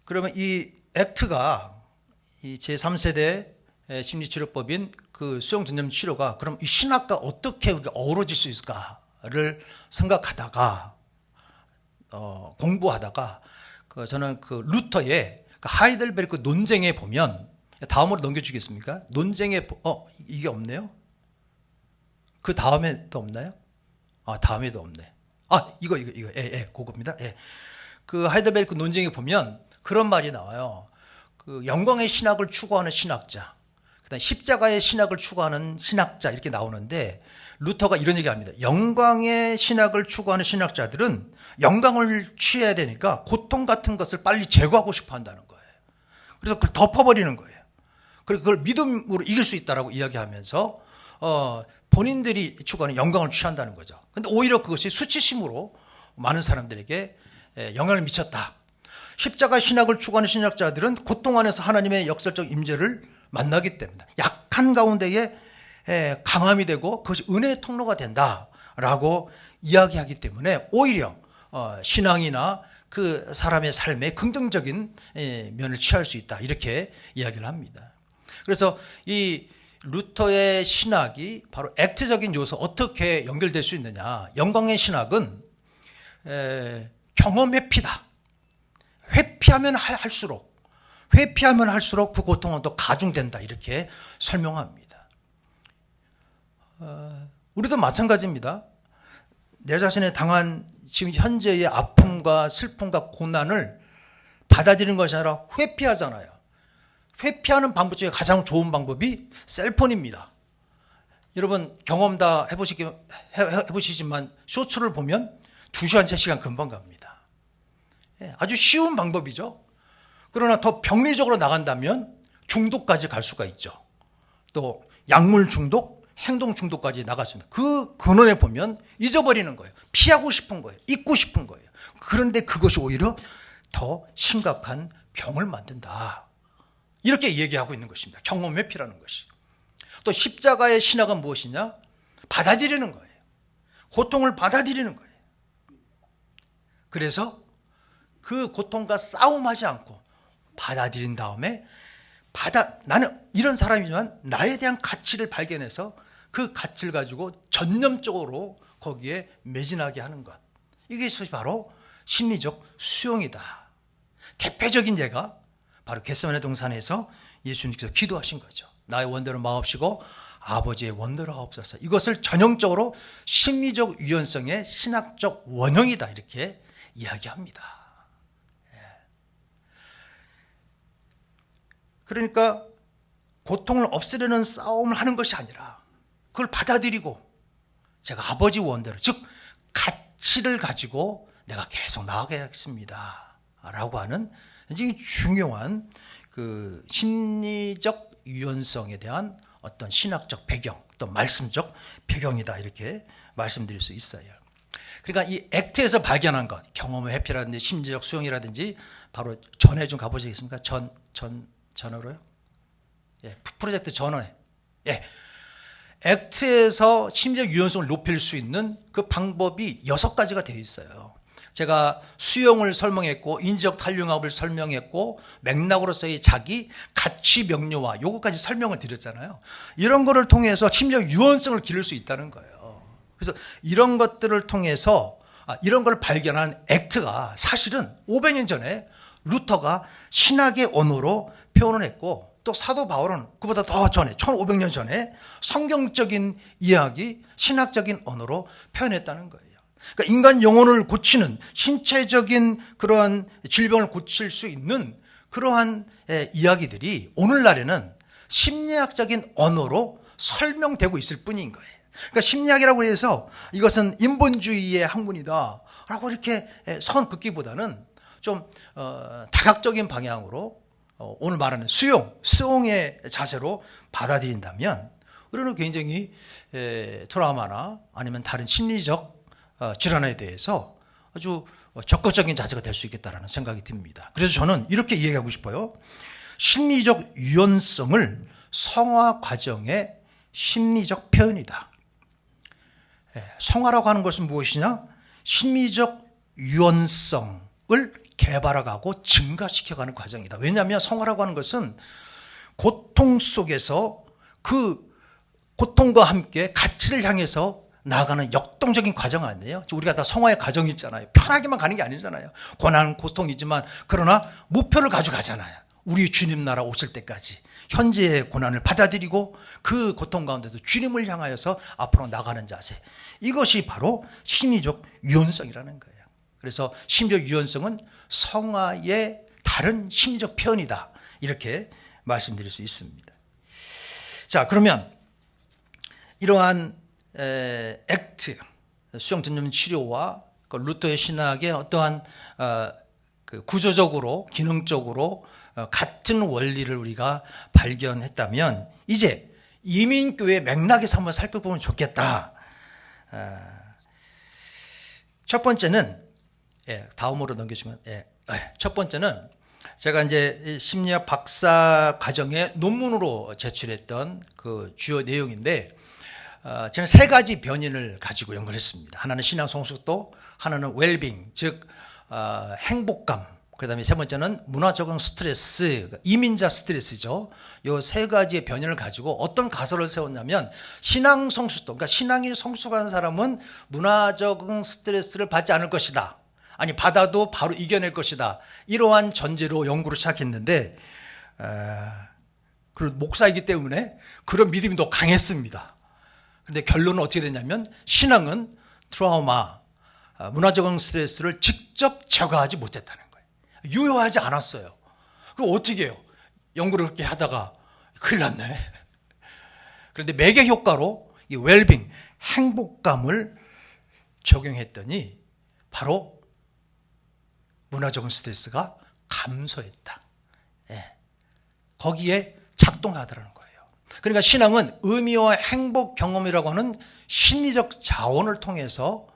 그러면 이 액트가 이 제3세대 심리치료법인 그 수용전념 치료가 그럼 이 신학과 어떻게 어우러질 수 있을까를 생각하다가 공부하다가 저는 그 루터의 그 하이델베르크 논쟁에 보면 다음으로 넘겨주겠습니까? 논쟁에 이게 없네요. 그 다음에도 없나요? 다음에도 없네. 이거 그겁니다. 그 하이델베르크 논쟁에 보면 그런 말이 나와요. 그 영광의 신학을 추구하는 신학자, 그다음 십자가의 신학을 추구하는 신학자 이렇게 나오는데 루터가 이런 얘기합니다. 영광의 신학을 추구하는 신학자들은 영광을 취해야 되니까 고통 같은 것을 빨리 제거하고 싶어 한다는 거예요. 그래서 그걸 덮어버리는 거예요. 그리고 그걸 믿음으로 이길 수 있다라고 이야기하면서 본인들이 추구하는 영광을 취한다는 거죠. 근데 오히려 그것이 수치심으로 많은 사람들에게 영향을 미쳤다. 십자가 신학을 추구하는 신학자들은 고통 안에서 하나님의 역설적 임재를 만나기 때문에 약한 가운데에 강함이 되고 그것이 은혜의 통로가 된다라고 이야기하기 때문에 오히려 신앙이나 그 사람의 삶에 긍정적인 면을 취할 수 있다 이렇게 이야기를 합니다. 그래서 이 루터의 신학이 바로 액트적인 요소 어떻게 연결될 수 있느냐. 영광의 신학은 경험 회피다. 회피하면 할수록 그 고통은 더 가중된다 이렇게 설명합니다. 우리도 마찬가지입니다. 내 자신의 당한 지금 현재의 아픔과 슬픔과 고난을 받아들이는 것이 아니라 회피하잖아요. 회피하는 방법 중에 가장 좋은 방법이 셀폰입니다. 여러분 경험 다 해보시지만 쇼츠를 보면 2시간, 3시간 금방 갑니다. 아주 쉬운 방법이죠. 그러나 더 병리적으로 나간다면 중독까지 갈 수가 있죠. 또 약물 중독, 행동 중독까지 나갈 수 있는 그 근원에 보면 잊어버리는 거예요. 피하고 싶은 거예요. 잊고 싶은 거예요. 그런데 그것이 오히려 더 심각한 병을 만든다. 이렇게 얘기하고 있는 것입니다. 경험 회피라는 것이. 또 십자가의 신학은 무엇이냐? 받아들이는 거예요. 고통을 받아들이는 거예요. 그래서 그 고통과 싸움하지 않고 받아들인 다음에 나는 이런 사람이지만 나에 대한 가치를 발견해서 그 가치를 가지고 전념적으로 거기에 매진하게 하는 것. 이것이 바로 심리적 수용이다. 대표적인 예가 바로 겟세마네 동산에서 예수님께서 기도하신 거죠. 나의 원대로 마옵시고 아버지의 원대로 하옵소서. 이것을 전형적으로 심리적 유연성의 신학적 원형이다 이렇게 이야기합니다. 그러니까 고통을 없애려는 싸움을 하는 것이 아니라 그걸 받아들이고 제가 아버지 원대로 즉 가치를 가지고 내가 계속 나아가겠습니다 라고 하는 굉장히 중요한 그 심리적 유연성에 대한 어떤 신학적 배경 또 말씀적 배경이다 이렇게 말씀드릴 수 있어요. 그러니까 이 액트에서 발견한 것 경험의 회피라든지 심리적 수용이라든지 바로 전에 좀 가보시겠습니까? 전어로요? 예, 프로젝트 전어에. 예. 액트에서 심리적 유연성을 높일 수 있는 그 방법이 6가지가 되어 있어요. 제가 수용을 설명했고 인지적 탄력학을 설명했고 맥락으로서의 자기 가치 명료화 요거까지 설명을 드렸잖아요. 이런 거를 통해서 심리적 유연성을 기를 수 있다는 거예요. 그래서 이런 것들을 통해서 이런 걸 발견한 액트가 사실은 500년 전에 루터가 신학의 언어로 표현을 했고 또 사도 바울은 그보다 더 전에 1500년 전에 성경적인 이야기 신학적인 언어로 표현했다는 거예요. 그러니까 인간 영혼을 고치는 신체적인 그러한 질병을 고칠 수 있는 그러한 이야기들이 오늘날에는 심리학적인 언어로 설명되고 있을 뿐인 거예요. 그러니까 심리학이라고 해서 이것은 인본주의의 학문이다 라고 이렇게 선 긋기보다는 좀 다각적인 방향으로 오늘 말하는 수용의 자세로 받아들인다면 우리는 굉장히 트라우마나 아니면 다른 심리적 질환에 대해서 아주 적극적인 자세가 될 수 있겠다라는 생각이 듭니다. 그래서 저는 이렇게 이야기하고 싶어요. 심리적 유연성을 성화 과정의 심리적 표현이다. 성화라고 하는 것은 무엇이냐? 심리적 유연성을 개발해가고 증가시켜가는 과정이다. 왜냐하면 성화라고 하는 것은 고통 속에서 그 고통과 함께 가치를 향해서 나아가는 역동적인 과정 아니에요? 우리가 다 성화의 과정이 있잖아요. 편하게만 가는 게 아니잖아요. 고난, 고통이지만 그러나 목표를 가지고 가잖아요. 우리 주님 나라 오실 때까지 현재의 고난을 받아들이고 그 고통 가운데서 주님을 향하여서 앞으로 나가는 자세. 이것이 바로 심리적 유연성이라는 거예요. 그래서 심리적 유연성은 성화의 다른 심리적 표현이다. 이렇게 말씀드릴 수 있습니다. 자, 그러면 이러한 액트, 수용 전념 치료와 그 루터의 신학의 어떠한 그 구조적으로 기능적으로 같은 원리를 우리가 발견했다면 이제 이민교회 맥락에서 한번 살펴보면 좋겠다. 첫 번째는 다음으로 넘겨주시면 첫 번째는 제가 이제 심리학 박사 과정에 논문으로 제출했던 그 주요 내용인데 저는 세 가지 변인을 가지고 연구했습니다. 하나는 신앙 성숙도, 하나는 웰빙, 즉 행복감, 그다음에 세 번째는 문화 적응 스트레스, 이민자 스트레스죠. 이 세 가지의 변인을 가지고 어떤 가설을 세웠냐면 신앙 성숙도, 그러니까 신앙이 성숙한 사람은 문화 적응 스트레스를 받지 않을 것이다. 아니 받아도 바로 이겨낼 것이다. 이러한 전제로 연구를 시작했는데 그리고 목사이기 때문에 그런 믿음이 더 강했습니다. 그런데 결론은 어떻게 됐냐면 신앙은 트라우마, 문화 적응 스트레스를 직접 제거하지 못했다는 거예요. 유효하지 않았어요. 그럼 어떻게 해요? 연구를 그렇게 하다가 큰일 났네. 그런데 매개 효과로 이 웰빙, 행복감을 적용했더니 바로 문화 적응 스트레스가 감소했다. 예. 거기에 작동하더라는 거예요. 그러니까 신앙은 의미와 행복 경험이라고 하는 심리적 자원을 통해서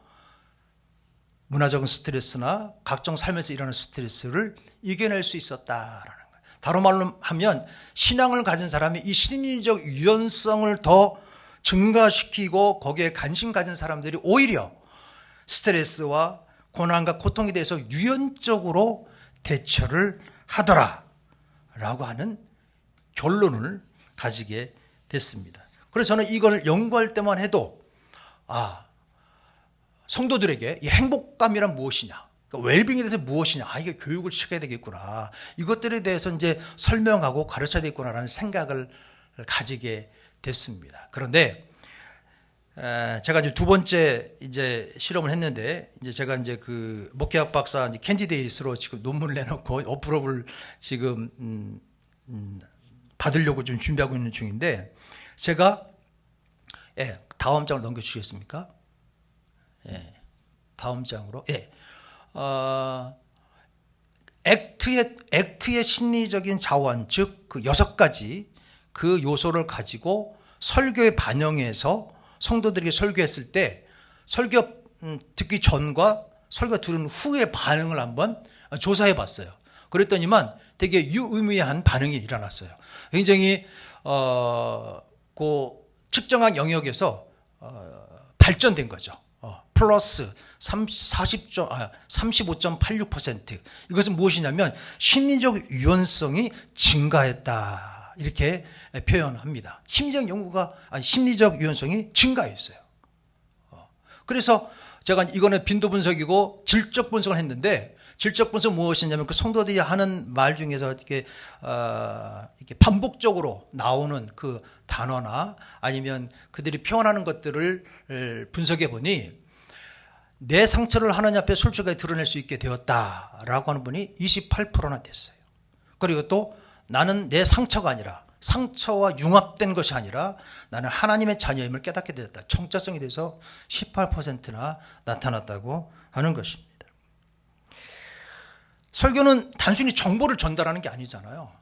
문화적인 스트레스나 각종 삶에서 일어나는 스트레스를 이겨낼 수 있었다라는 거예요. 다른 말로 하면 신앙을 가진 사람이 이 심리적 유연성을 더 증가시키고 거기에 관심 가진 사람들이 오히려 스트레스와 고난과 고통에 대해서 유연적으로 대처를 하더라라고 하는 결론을 가지게 됐습니다. 그래서 저는 이걸 연구할 때만 해도 성도들에게 이 행복감이란 무엇이냐, 그러니까 웰빙에 대해서 무엇이냐, 이게 교육을 시켜야 되겠구나, 이것들에 대해서 이제 설명하고 가르쳐야 되겠구나라는 생각을 가지게 됐습니다. 그런데 제가 이제 두 번째 이제 실험을 했는데, 이제 제가 이제 그 목회학 박사 캔디데이트로 지금 논문을 내놓고 어프로브를 지금 받으려고 좀 준비하고 있는 중인데, 제가 다음 장을 넘겨주시겠습니까? 다음 장으로. 액트의 심리적인 자원, 즉 그 6가지 그 요소를 가지고 설교에 반영해서 성도들에게 설교했을 때 설교 듣기 전과 설교 들은 후의 반응을 한번 조사해 봤어요. 그랬더니만 되게 유의미한 반응이 일어났어요. 굉장히 그 측정한 영역에서 발전된 거죠. 플러스 35.86%. 이것은 무엇이냐면 심리적 유연성이 증가했다, 이렇게 표현합니다. 심리적 유연성이 증가했어요. 그래서 제가 이거는 빈도 분석이고 질적 분석을 했는데, 질적 분석 무엇이냐면 그 성도들이 하는 말 중에서 이렇게 반복적으로 나오는 그 단어나 아니면 그들이 표현하는 것들을 분석해 보니 내 상처를 하나님 앞에 솔직하게 드러낼 수 있게 되었다라고 하는 분이 28%나 됐어요. 그리고 또 나는 내 상처가 아니라, 상처와 융합된 것이 아니라 나는 하나님의 자녀임을 깨닫게 되었다, 청자성에 대해서 18%나 나타났다고 하는 것입니다. 설교는 단순히 정보를 전달하는 게 아니잖아요.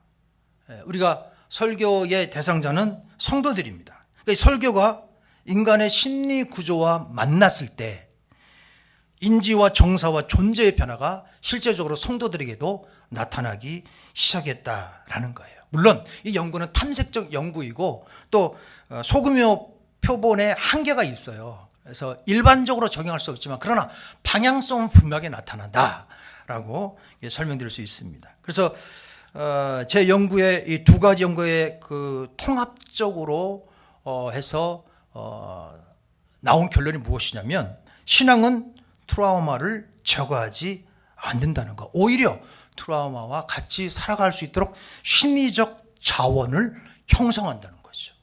우리가 설교의 대상자는 성도들입니다. 그러니까 설교가 인간의 심리 구조와 만났을 때 인지와 정사와 존재의 변화가 실제적으로 성도들에게도 나타나기 시작했다라는 거예요. 물론 이 연구는 탐색적 연구이고 또 소규모 표본에 한계가 있어요. 그래서 일반적으로 적용할 수 없지만 그러나 방향성은 분명하게 나타난다라고 설명드릴 수 있습니다. 그래서 제 연구에 이 두 가지 연구에 그 통합적으로 해서 나온 결론이 무엇이냐면, 신앙은 트라우마를 제거하지 않는다는 거, 오히려 트라우마와 같이 살아갈 수 있도록 심리적 자원을 형성한다는 거죠.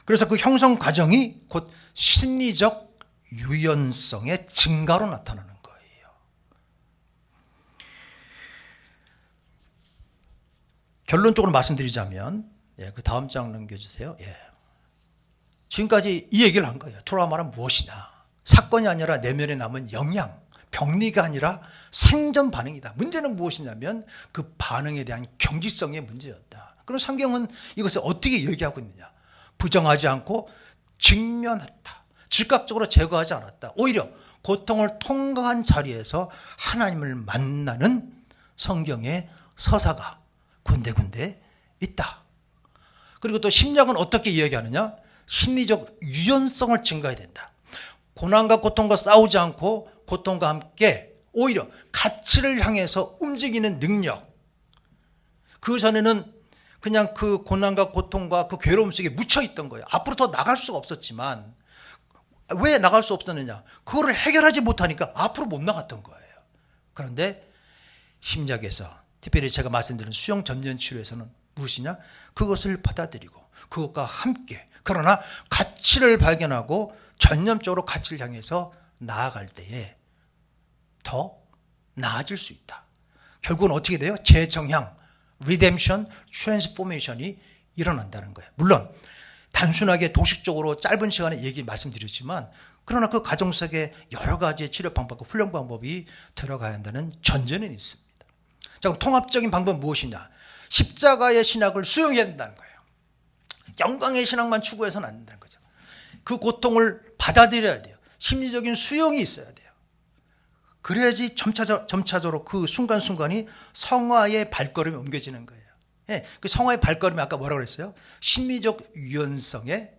그래서 그 형성 과정이 곧 심리적 유연성의 증가로 나타나는 거예요. 결론적으로 말씀드리자면, 그 다음 장 넘겨주세요. 지금까지 이 얘기를 한 거예요. 트라우마는 무엇이냐? 사건이 아니라 내면에 남은 영향, 병리가 아니라 생전 반응이다. 문제는 무엇이냐면 그 반응에 대한 경직성의 문제였다. 그럼 성경은 이것을 어떻게 얘기하고 있느냐? 부정하지 않고 직면했다. 즉각적으로 제거하지 않았다. 오히려 고통을 통과한 자리에서 하나님을 만나는 성경의 서사가 군데군데 있다. 그리고 또 심리학은 어떻게 이야기하느냐? 심리적 유연성을 증가해야 된다. 고난과 고통과 싸우지 않고 고통과 함께 오히려 가치를 향해서 움직이는 능력. 그 전에는 그냥 그 고난과 고통과 그 괴로움 속에 묻혀 있던 거예요. 앞으로 더 나갈 수가 없었지만 왜 나갈 수 없었느냐? 그거를 해결하지 못하니까 앞으로 못 나갔던 거예요. 그런데 심리학에서 특별히 제가 말씀드린 수용 전면 치료에서는 무엇이냐? 그것을 받아들이고 그것과 함께 그러나 가치를 발견하고 전념적으로 가치를 향해서 나아갈 때에 더 나아질 수 있다. 결국은 어떻게 돼요? 재정향, 리뎀션, 트랜스포메이션이 일어난다는 거예요. 물론 단순하게 도식적으로 짧은 시간에 말씀드렸지만 그러나 그 과정 속에 여러 가지의 치료 방법과 훈련 방법이 들어가야 한다는 전제는 있습니다. 자, 그럼 통합적인 방법은 무엇이냐? 십자가의 신학을 수용해야 된다는 거예요. 영광의 신학만 추구해서는 안 된다는 거죠. 그 고통을 받아들여야 돼요. 심리적인 수용이 있어야 돼요. 그래야지 점차적으로 그 순간순간이 성화의 발걸음이 옮겨지는 거예요. 예, 그 성화의 발걸음이 아까 뭐라고 그랬어요? 심리적 유연성의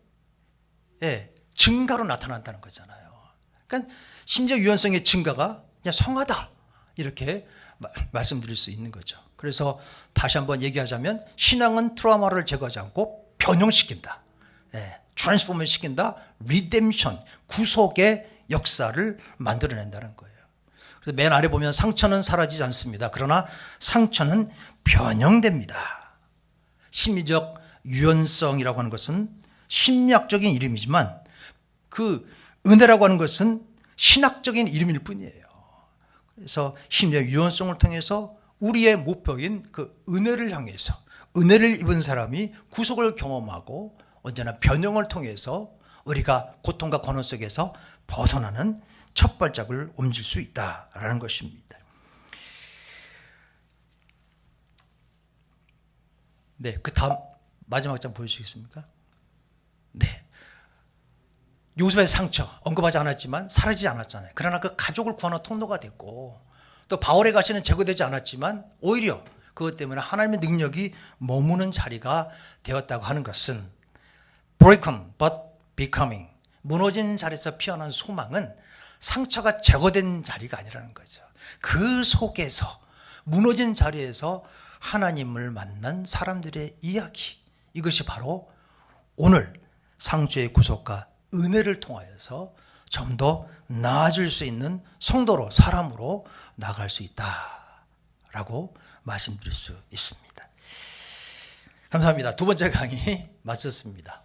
증가로 나타난다는 거잖아요. 그러니까 심리적 유연성의 증가가 그냥 성화다. 이렇게 말씀드릴 수 있는 거죠. 그래서 다시 한번 얘기하자면 신앙은 트라우마를 제거하지 않고 변형시킨다. 트랜스포메이션 시킨다. 리뎀션, 구속의 역사를 만들어낸다는 거예요. 그래서 맨 아래 보면 상처는 사라지지 않습니다. 그러나 상처는 변형됩니다. 심리적 유연성이라고 하는 것은 심리학적인 이름이지만 그 은혜라고 하는 것은 신학적인 이름일 뿐이에요. 그래서 심리적 유연성을 통해서 우리의 목표인 그 은혜를 향해서 은혜를 입은 사람이 구속을 경험하고 언제나 변형을 통해서 우리가 고통과 고난 속에서 벗어나는 첫 발짝을 옮길 수 있다라는 것입니다. 네, 그 다음 마지막 장 보여주시겠습니까? 네, 요셉의 상처 언급하지 않았지만 사라지지 않았잖아요. 그러나 그 가족을 구하는 통로가 됐고 또 바울의 가시는 제거되지 않았지만 오히려 그것 때문에 하나님의 능력이 머무는 자리가 되었다고 하는 것은 broken but becoming, 무너진 자리에서 피어난 소망은 상처가 제거된 자리가 아니라는 거죠. 그 속에서 무너진 자리에서 하나님을 만난 사람들의 이야기, 이것이 바로 오늘 상주의 구속과 은혜를 통하여서 좀 더 나아질 수 있는 성도로 사람으로 나아갈 수 있다라고 말씀드릴 수 있습니다. 감사합니다. 두 번째 강의 마쳤습니다.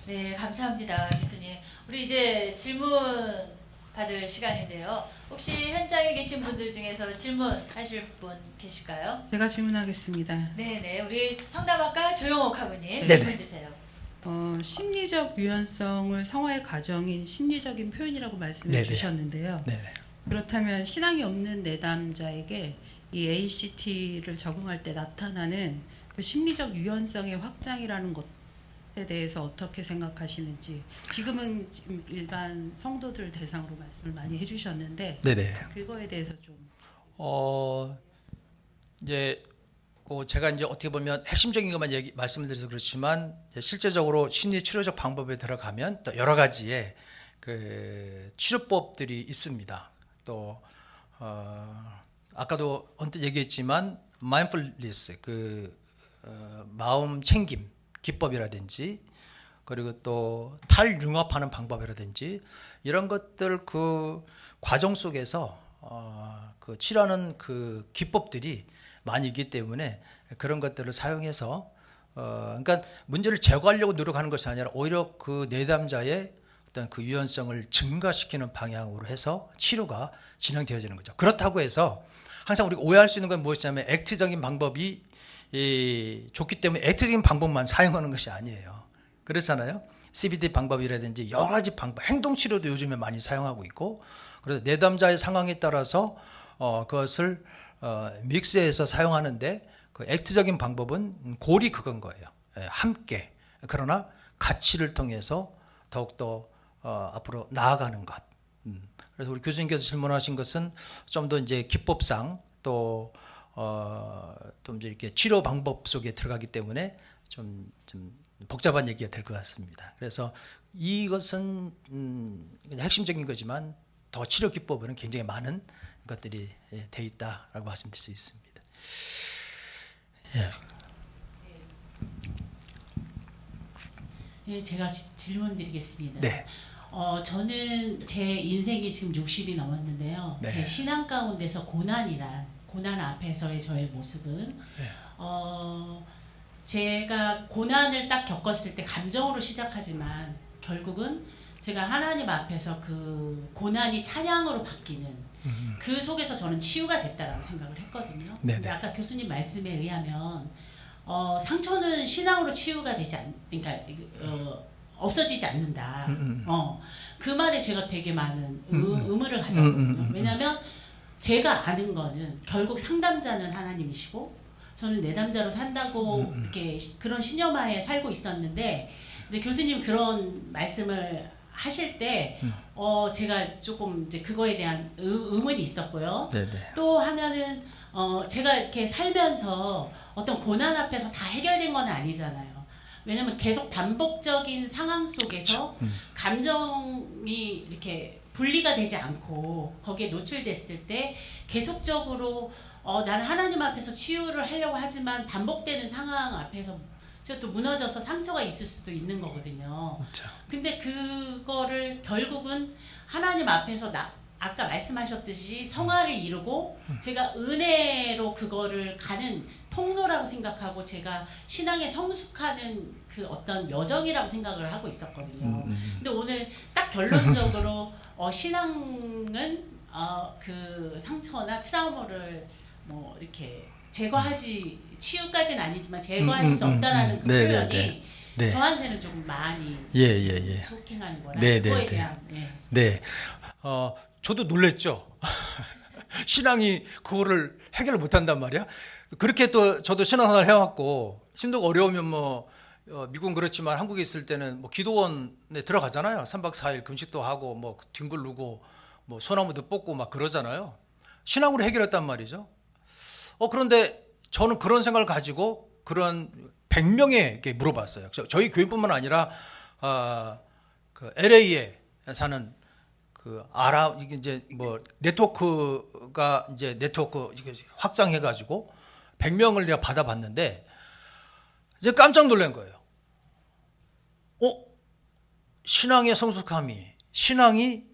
네, 감사합니다, 교수님. 우리 이제 질문 받을 시간인데요. 혹시 현장에 계신 분들 중에서 질문하실 분 계실까요? 제가 질문하겠습니다. 네네, 우리 성담학과 조영옥 학우님 네네. 질문 주세요. 심리적 유연성을 성화의 과정인 심리적인 표현이라고 말씀해 네네. 주셨는데요. 네네. 그렇다면 신앙이 없는 내담자에게 이 ACT를 적응할 때 나타나는 그 심리적 유연성의 확장이라는 것에 대해서 어떻게 생각하시는지, 지금은 지금 일반 성도들 대상으로 말씀을 많이 해주셨는데 네네. 그거에 대해서 좀 이제 제가 이제 어떻게 보면 핵심적인 것만 말씀을 드려서 그렇지만 실제적으로 심리 치료적 방법에 들어가면 또 여러 가지의 그 치료법들이 있습니다. 또 아까도 언뜻 얘기했지만 마인드풀니스, 마음 챙김 기법이라든지 그리고 또 탈융합하는 방법이라든지 이런 것들 그 과정 속에서 그 치료하는 그 기법들이 많이 있기 때문에 그런 것들을 사용해서 그러니까 문제를 제거하려고 노력하는 것이 아니라 오히려 그 내담자의 어떤 그 유연성을 증가시키는 방향으로 해서 치료가 진행되어지는 거죠. 그렇다고 해서 항상 우리가 오해할 수 있는 건 무엇이냐면 액트적인 방법이 좋기 때문에 액트적인 방법만 사용하는 것이 아니에요. 그렇잖아요. CBT 방법이라든지 여러 가지 방법, 행동치료도 요즘에 많이 사용하고 있고, 그래서 내담자의 상황에 따라서 그것을 믹스해서 사용하는데 그 액트적인 방법은 골이 그건 거예요. 함께, 그러나 가치를 통해서 더욱더 앞으로 나아가는 것. 그래서 우리 교수님께서 질문하신 것은 좀 더 이제 기법상 또 또 이제 이렇게 치료 방법 속에 들어가기 때문에 좀 복잡한 얘기가 될 것 같습니다. 그래서 이것은 그냥 핵심적인 거지만 더 치료 기법에는 굉장히 많은 것들이 돼 있다라고 말씀드릴 수 있습니다. 예. 네, 제가 질문 드리겠습니다. 네. 저는 제 인생이 지금 60이 넘었는데요. 네. 제 신앙 가운데서 고난 앞에서의 저의 모습은 네. 제가 고난을 딱 겪었을 때 감정으로 시작하지만 결국은 제가 하나님 앞에서 그 고난이 찬양으로 바뀌는 그 속에서 저는 치유가 됐다라고 생각을 했거든요. 네네. 근데 아까 교수님 말씀에 의하면 상처는 신앙으로 치유가 되지 그러니까 없어지지 않는다. 그 말에 제가 되게 많은 의문을 가졌거든요. 왜냐하면 제가 아는 거는 결국 상담자는 하나님이시고 저는 내담자로 산다고 이렇게 그런 신념하에 살고 있었는데 이제 교수님 그런 말씀을 하실 때 제가 조금 이제 그거에 대한 의문이 있었고요. 네네. 또 하나는 제가 이렇게 살면서 어떤 고난 앞에서 다 해결된 건 아니잖아요. 왜냐면 계속 반복적인 상황 속에서 감정이 이렇게 분리가 되지 않고 거기에 노출됐을 때 계속적으로 나는 하나님 앞에서 치유를 하려고 하지만 반복되는 상황 앞에서 제가 또 무너져서 상처가 있을 수도 있는 거거든요. 그렇죠. 근데 그거를 결국은 하나님 앞에서 아까 말씀하셨듯이 성화를 이루고 제가 은혜로 그거를 가는 통로라고 생각하고 제가 신앙에 성숙하는 그 어떤 여정이라고 생각을 하고 있었거든요. 근데 오늘 딱 결론적으로 신앙은 그 상처나 트라우마를 뭐 이렇게 제거하지 치유까지는 아니지만 제거할 수 없다라는 그 네, 표현이 네, 네. 저한테는 조금 많이 예. 속행하는 거라 네, 그거에 네, 네. 대한 네. 저도 놀랬죠. 신앙이 그거를 해결을 못한단 말이야. 그렇게 또 저도 신앙생활 해왔고 힘들고 어려우면 뭐 미국은 그렇지만 한국에 있을 때는 뭐 기도원에 들어가잖아요. 3박 4일 금식도 하고 뭐 뒹굴르고 뭐 소나무도 뽑고 막 그러잖아요. 신앙으로 해결했단 말이죠. 그런데 저는 그런 생각을 가지고 그런 100명에게 물어봤어요. 저희 교인뿐만 아니라 그 LA에 사는 그 이게 이제 뭐 네트워크가 이제 네트워크 확장해 가지고 100명을 내가 받아봤는데 이제 깜짝 놀란 거예요. 신앙의 성숙함이 신앙이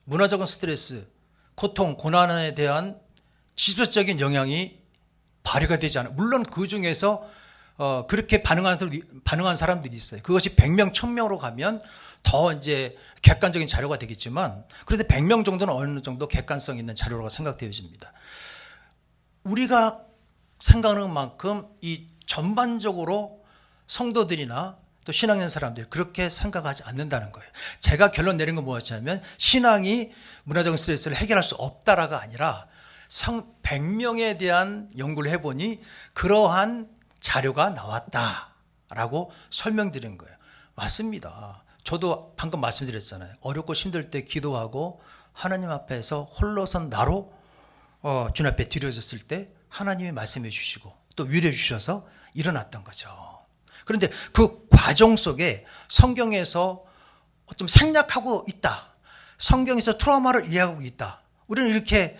문화적인 스트레스, 고통, 고난에 대한 직접적인 영향이 발휘가 되지 않아요. 물론 그 중에서 그렇게 반응한 사람들이 있어요. 그것이 100명, 1000명으로 가면 더 이제 객관적인 자료가 되겠지만 그래도 100명 정도는 어느 정도 객관성 있는 자료라고 생각되어집니다. 우리가 생각하는 만큼 이 전반적으로 성도들이나 또 신앙 있는 사람들이 그렇게 생각하지 않는다는 거예요. 제가 결론 내린 건 무엇이냐면 신앙이 문화적인 스트레스를 해결할 수 없다라가 아니라 100명에 대한 연구를 해보니 그러한 자료가 나왔다라고 설명드린 거예요. 맞습니다. 저도 방금 말씀드렸잖아요. 어렵고 힘들 때 기도하고 하나님 앞에서 홀로선 나로 주님 앞에 드려졌을 때 하나님이 말씀해 주시고 또 위로해 주셔서 일어났던 거죠. 그런데 그 과정 속에 성경에서 좀 생략하고 있다. 성경에서 트라우마를 이해하고 있다. 우리는 이렇게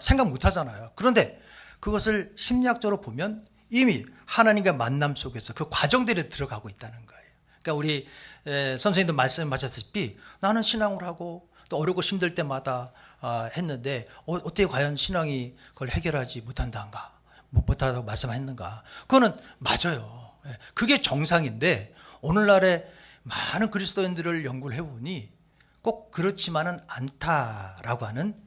생각 못 하잖아요. 그런데 그것을 심리학적으로 보면 이미 하나님과 만남 속에서 그 과정들이 들어가고 있다는 거예요. 그러니까 우리 선생님도 말씀하셨다시피 나는 신앙을 하고 또 어렵고 힘들 때마다 했는데 어떻게 과연 신앙이 그걸 해결하지 못한다는가? 못하다고 말씀했는가? 그거는 맞아요. 그게 정상인데 오늘날의 많은 그리스도인들을 연구를 해보니 꼭 그렇지만은 않다라고 하는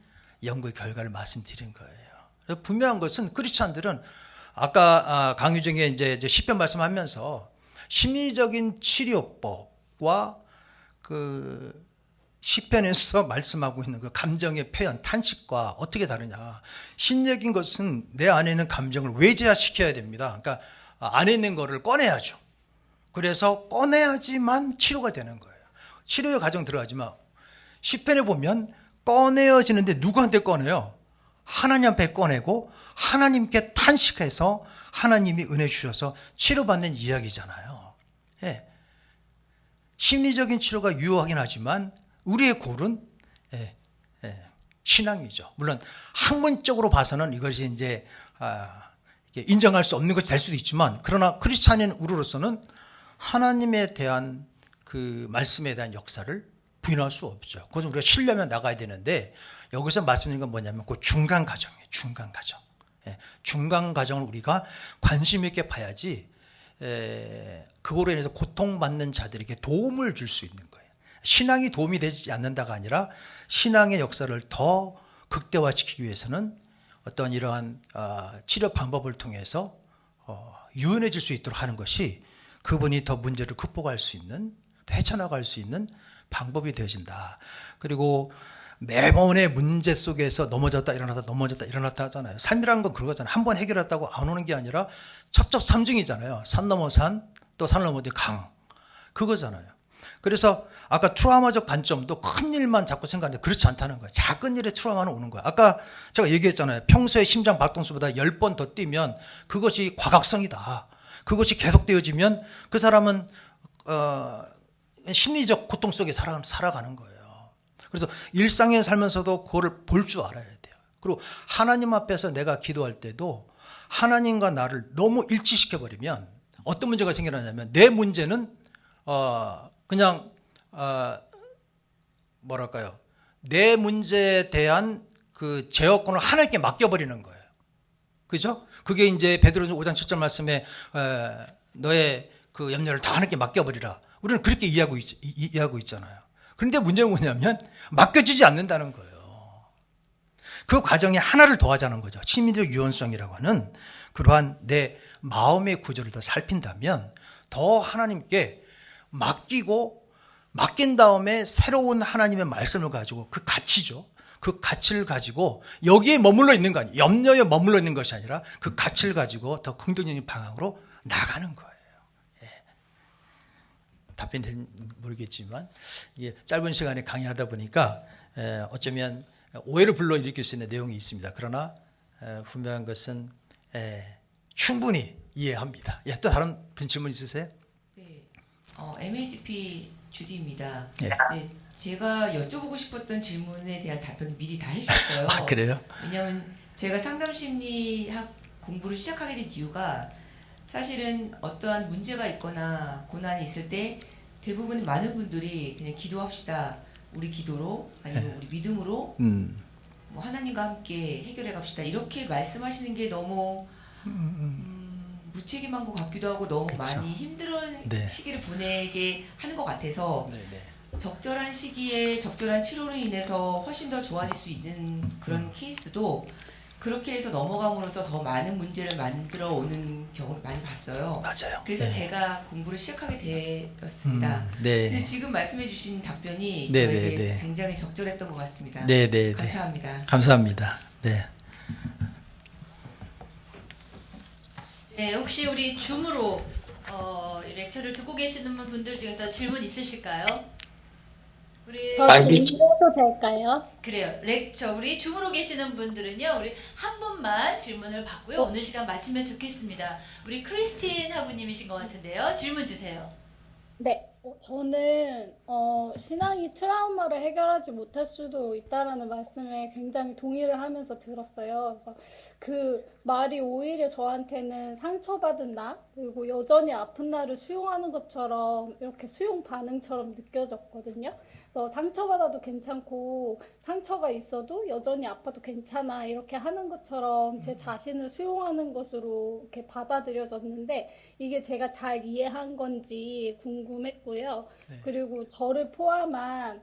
연구의 결과를 말씀드린 거예요. 분명한 것은 크리스찬들은 아까 강의 중에 이제 시편 말씀하면서 심리적인 치료법과 그 시편에서 말씀하고 있는 그 감정의 표현, 탄식과 어떻게 다르냐. 심리적인 것은 내 안에 있는 감정을 외제화시켜야 됩니다. 그러니까 안에 있는 거를 꺼내야죠. 그래서 꺼내야지만 치료가 되는 거예요. 치료의 과정 들어가지만 시편에 보면 꺼내어지는데 누구한테 꺼내요? 하나님 앞에 꺼내고 하나님께 탄식해서 하나님이 은혜 주셔서 치료받는 이야기잖아요. 예. 심리적인 치료가 유효하긴 하지만 우리의 골은 신앙이죠. 물론 학문적으로 봐서는 이것이 이제 인정할 수 없는 것이 될 수도 있지만, 그러나 크리스찬인 우리로서는 하나님에 대한 그 말씀에 대한 역사를 부인할 수 없죠. 그것은 우리가 신뢰하면 나가야 되는데, 여기서 말씀드리는 건 뭐냐면 그 중간 과정이에요. 중간 과정. 중간 과정을 우리가 관심 있게 봐야지 그거로 인해서 고통받는 자들에게 도움을 줄 수 있는 거예요. 신앙이 도움이 되지 않는다가 아니라 신앙의 역사를 더 극대화시키기 위해서는 어떤 이러한 치료 방법을 통해서 유연해질 수 있도록 하는 것이 그분이 더 문제를 극복할 수 있는, 헤쳐나갈 수 있는 방법이 되어진다. 그리고 매번의 문제 속에서 넘어졌다 일어났다 넘어졌다 일어났다 하잖아요. 삶이라는 건 그거잖아요. 한 번 해결했다고 안 오는 게 아니라 첩첩삼중이잖아요. 산 넘어 산, 또 산 넘어 강, 그거잖아요. 그래서 아까 트라우마적 관점도 큰 일만 자꾸 생각하는데 그렇지 않다는 거예요. 작은 일에 트라우마는 오는 거예요. 아까 제가 얘기했잖아요. 평소에 심장 박동수보다 10번 더 뛰면 그것이 과각성이다. 그것이 계속되어지면 그 사람은 심리적 고통 속에 살아가는 거예요. 그래서 일상에 살면서도 그거를 볼 줄 알아야 돼요. 그리고 하나님 앞에서 내가 기도할 때도 하나님과 나를 너무 일치시켜버리면 어떤 문제가 생겨나냐면, 내 문제는 그냥 뭐랄까요, 내 문제에 대한 그 제어권을 하나님께 맡겨버리는 거예요. 그죠? 그게 이제 베드로전서 5장 7절 말씀에 너의 그 염려를 다 하나님께 맡겨버리라. 우리는 그렇게 이해하고 있잖아요. 그런데 문제는 뭐냐면 맡겨지지 않는다는 거예요. 그 과정에 하나를 더하자는 거죠. 심리적 유연성이라고 하는 그러한 내 마음의 구조를 더 살핀다면 더 하나님께 맡긴 다음에 새로운 하나님의 말씀을 가지고, 그 가치죠. 그 가치를 가지고 여기에 머물러 있는 거 아니에요. 염려에 머물러 있는 것이 아니라 그 가치를 가지고 더 긍정적인 방향으로 나가는 거예요. 답변이 될지 모르겠지만, 이게 짧은 시간에 강의하다 보니까 어쩌면 오해를 불러일으킬 수 있는 내용이 있습니다. 그러나 분명한 것은 충분히 이해합니다. 또 다른 분 질문 있으세요? 네, MACP 주디입니다. 네. 네, 제가 여쭤보고 싶었던 질문에 대한 답변을 미리 다 해주셨어요. 아, 그래요? 왜냐하면 제가 상담심리학 공부를 시작하게 된 이유가, 사실은 어떠한 문제가 있거나 고난이 있을 때 대부분 많은 분들이 그냥 기도합시다, 우리 기도로, 아니면 우리 믿음으로 뭐 하나님과 함께 해결해 갑시다, 이렇게 말씀하시는 게 너무 무책임한 것 같기도 하고 너무 그쵸. 많이 힘든 네. 시기를 보내게 하는 것 같아서 네네. 적절한 시기에 적절한 치료로 인해서 훨씬 더 좋아질 수 있는 그런 케이스도 그렇게 해서 넘어감으로써 더 많은 문제를 만들어 오는 경우를 많이 봤어요. 맞아요. 그래서 네. 제가 공부를 시작하게 되었습니다. 네. 근데 지금 말씀해 주신 답변이 네, 저에게 네, 네. 굉장히 적절했던 것 같습니다. 네. 감사합니다. 감사합니다. 네. 네, 혹시 우리 줌으로 이 렉처를 듣고 계시는 분들 중에서 질문 있으실까요? 우리 저 질문해도 될까요? 그래요. 렉처 우리 줌으로 계시는 분들은요, 우리 한 분만 질문을 받고요. 오늘 시간 마치면 좋겠습니다. 우리 크리스틴 하부님이신 것 같은데요. 질문 주세요. 네. 저는 신앙이 트라우마를 해결하지 못할 수도 있다라는 말씀에 굉장히 동의를 하면서 들었어요. 그래서 그 말이 오히려 저한테는 상처받은 나, 그리고 여전히 아픈 나를 수용하는 것처럼 이렇게 수용 반응처럼 느껴졌거든요. 그래서 상처받아도 괜찮고 상처가 있어도 여전히 아파도 괜찮아, 이렇게 하는 것처럼 제 자신을 수용하는 것으로 이렇게 받아들여졌는데, 이게 제가 잘 이해한 건지 궁금했고요. 네. 그리고 저를 포함한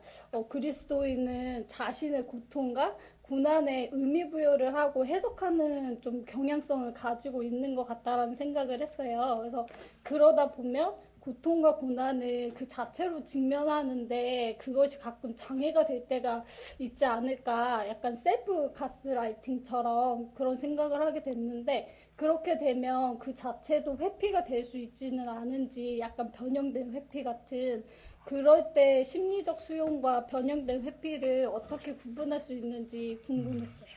그리스도인은 자신의 고통과 고난에 의미 부여를 하고 해석하는 좀 경향성을 가지고 있는 것 같다라는 생각을 했어요. 그래서 그러다 보면 고통과 고난을 그 자체로 직면하는데 그것이 가끔 장애가 될 때가 있지 않을까, 약간 셀프 가스라이팅처럼 그런 생각을 하게 됐는데, 그렇게 되면 그 자체도 회피가 될 수 있지는 않은지, 약간 변형된 회피 같은, 그럴 때 심리적 수용과 변형된 회피를 어떻게 구분할 수 있는지 궁금했어요.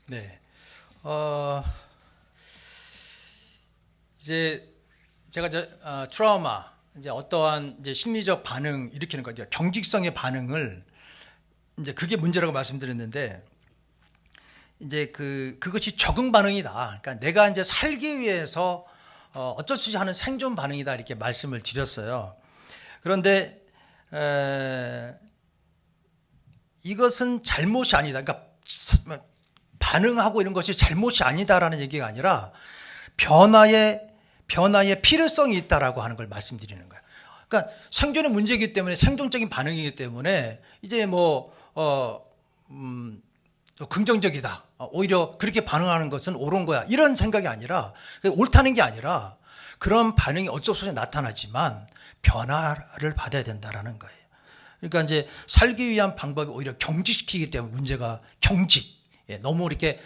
네. 이제 제가 트라우마, 이제 어떠한 이제 심리적 반응 일으키는 거죠. 경직성의 반응을 이제 그게 문제라고 말씀드렸는데, 이제 그것이 적응 반응이다. 그러니까 내가 이제 살기 위해서 어쩔 수 없이 하는 생존 반응이다 이렇게 말씀을 드렸어요. 그런데 이것은 잘못이 아니다. 그러니까 반응하고 이런 것이 잘못이 아니다라는 얘기가 아니라 변화의 필요성이 있다라고 하는 걸 말씀드리는 거예요. 그러니까 생존의 문제이기 때문에 생존적인 반응이기 때문에 이제 긍정적이다. 오히려 그렇게 반응하는 것은 옳은 거야. 이런 생각이 아니라, 옳다는 게 아니라 그런 반응이 어쩔 수 없이 나타나지만 변화를 받아야 된다라는 거예요. 그러니까 이제 살기 위한 방법이 오히려 경직시키기 때문에 문제가 경직. 너무 이렇게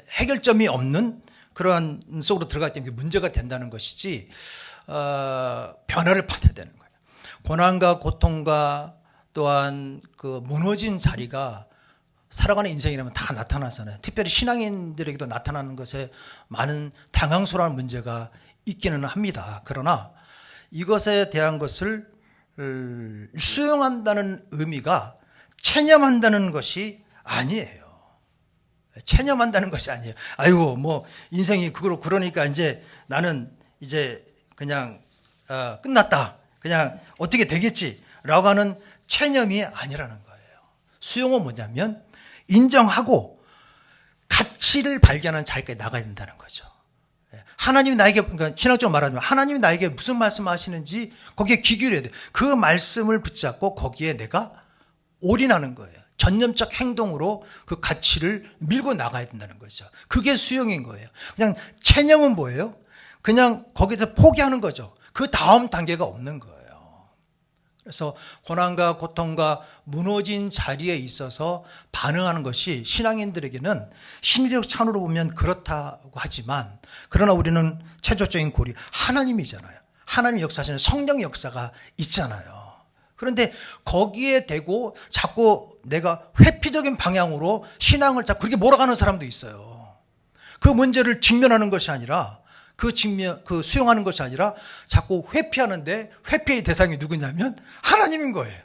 해결점이 없는 그러한 속으로 들어가기 때문에 문제가 된다는 것이지, 변화를 받아야 되는 거예요. 고난과 고통과 또한 그 무너진 자리가 살아가는 인생이라면 다 나타나잖아요. 특별히 신앙인들에게도 나타나는 것에 많은 당황스러운 문제가 있기는 합니다. 그러나 이것에 대한 것을 수용한다는 의미가 체념한다는 것이 아니에요. 체념한다는 것이 아니에요. 아이고, 뭐 인생이 그러니까 이제 나는 이제 그냥 끝났다. 그냥 어떻게 되겠지라고 하는 체념이 아니라는 거예요. 수용은 뭐냐면 인정하고 가치를 발견하는 자리까지 나가야 된다는 거죠. 하나님이 나에게, 그러니까 신학적으로 말하자면 하나님이 나에게 무슨 말씀하시는지 거기에 귀 기울여야 돼요. 그 말씀을 붙잡고 거기에 내가 올인하는 거예요. 전념적 행동으로 그 가치를 밀고 나가야 된다는 거죠. 그게 수용인 거예요. 그냥 체념은 뭐예요? 그냥 거기서 포기하는 거죠. 그 다음 단계가 없는 거예요. 그래서 고난과 고통과 무너진 자리에 있어서 반응하는 것이 신앙인들에게는 심리적 차원으로 보면 그렇다고 하지만, 그러나 우리는 최종적인 골이 하나님이잖아요. 하나님 역사하시는 성령 역사가 있잖아요. 그런데 거기에 대고 자꾸 내가 회피적인 방향으로 신앙을 자꾸 그렇게 몰아가는 사람도 있어요. 그 문제를 직면하는 것이 아니라, 수용하는 것이 아니라 자꾸 회피하는데, 회피의 대상이 누구냐면 하나님인 거예요.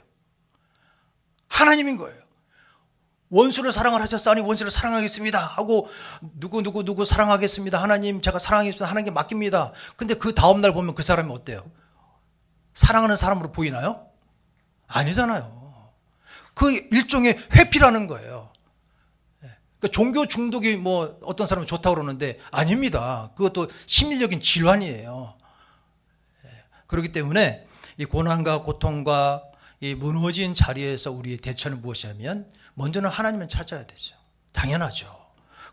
하나님인 거예요. 원수를 사랑을 하셨사니 원수를 사랑하겠습니다 하고, 누구 사랑하겠습니다. 하나님 제가 사랑하겠습니다. 하나님께 맡깁니다. 근데 그 다음날 보면 그 사람이 어때요? 사랑하는 사람으로 보이나요? 아니잖아요. 그 일종의 회피라는 거예요. 그러니까 종교 중독이 뭐 어떤 사람은 좋다고 그러는데 아닙니다. 그것도 심리적인 질환이에요. 그렇기 때문에 이 고난과 고통과 이 무너진 자리에서 우리의 대처는 무엇이냐면, 먼저는 하나님을 찾아야 되죠. 당연하죠.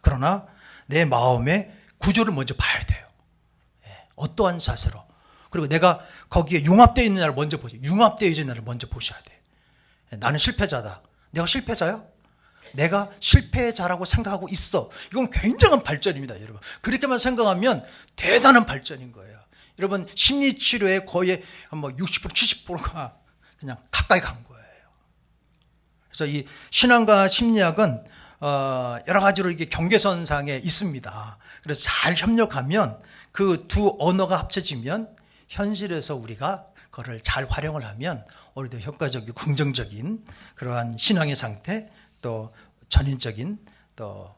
그러나 내 마음의 구조를 먼저 봐야 돼요. 어떠한 자세로. 그리고 내가 거기에 융합되어 있느냐를 먼저 보죠. 융합되어 있느냐를 먼저 보셔야 돼요. 나는 실패자다. 내가 실패자야? 내가 실패자라고 생각하고 있어. 이건 굉장한 발전입니다, 여러분. 그렇게만 생각하면 대단한 발전인 거예요. 여러분, 심리치료의 거의 뭐 60%, 70%가 그냥 가까이 간 거예요. 그래서 이 신앙과 심리학은 여러 가지로 이게 경계선상에 있습니다. 그래서 잘 협력하면 그 두 언어가 합쳐지면 현실에서 우리가 그거를 잘 활용을 하면 오히려 효과적이고 긍정적인 그러한 신앙의 상태, 또 전인적인 또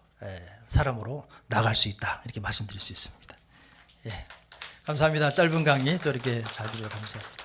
사람으로 나갈 수 있다, 이렇게 말씀드릴 수 있습니다. 예, 감사합니다. 짧은 강의 또 이렇게 잘 들어주셔서 감사합니다.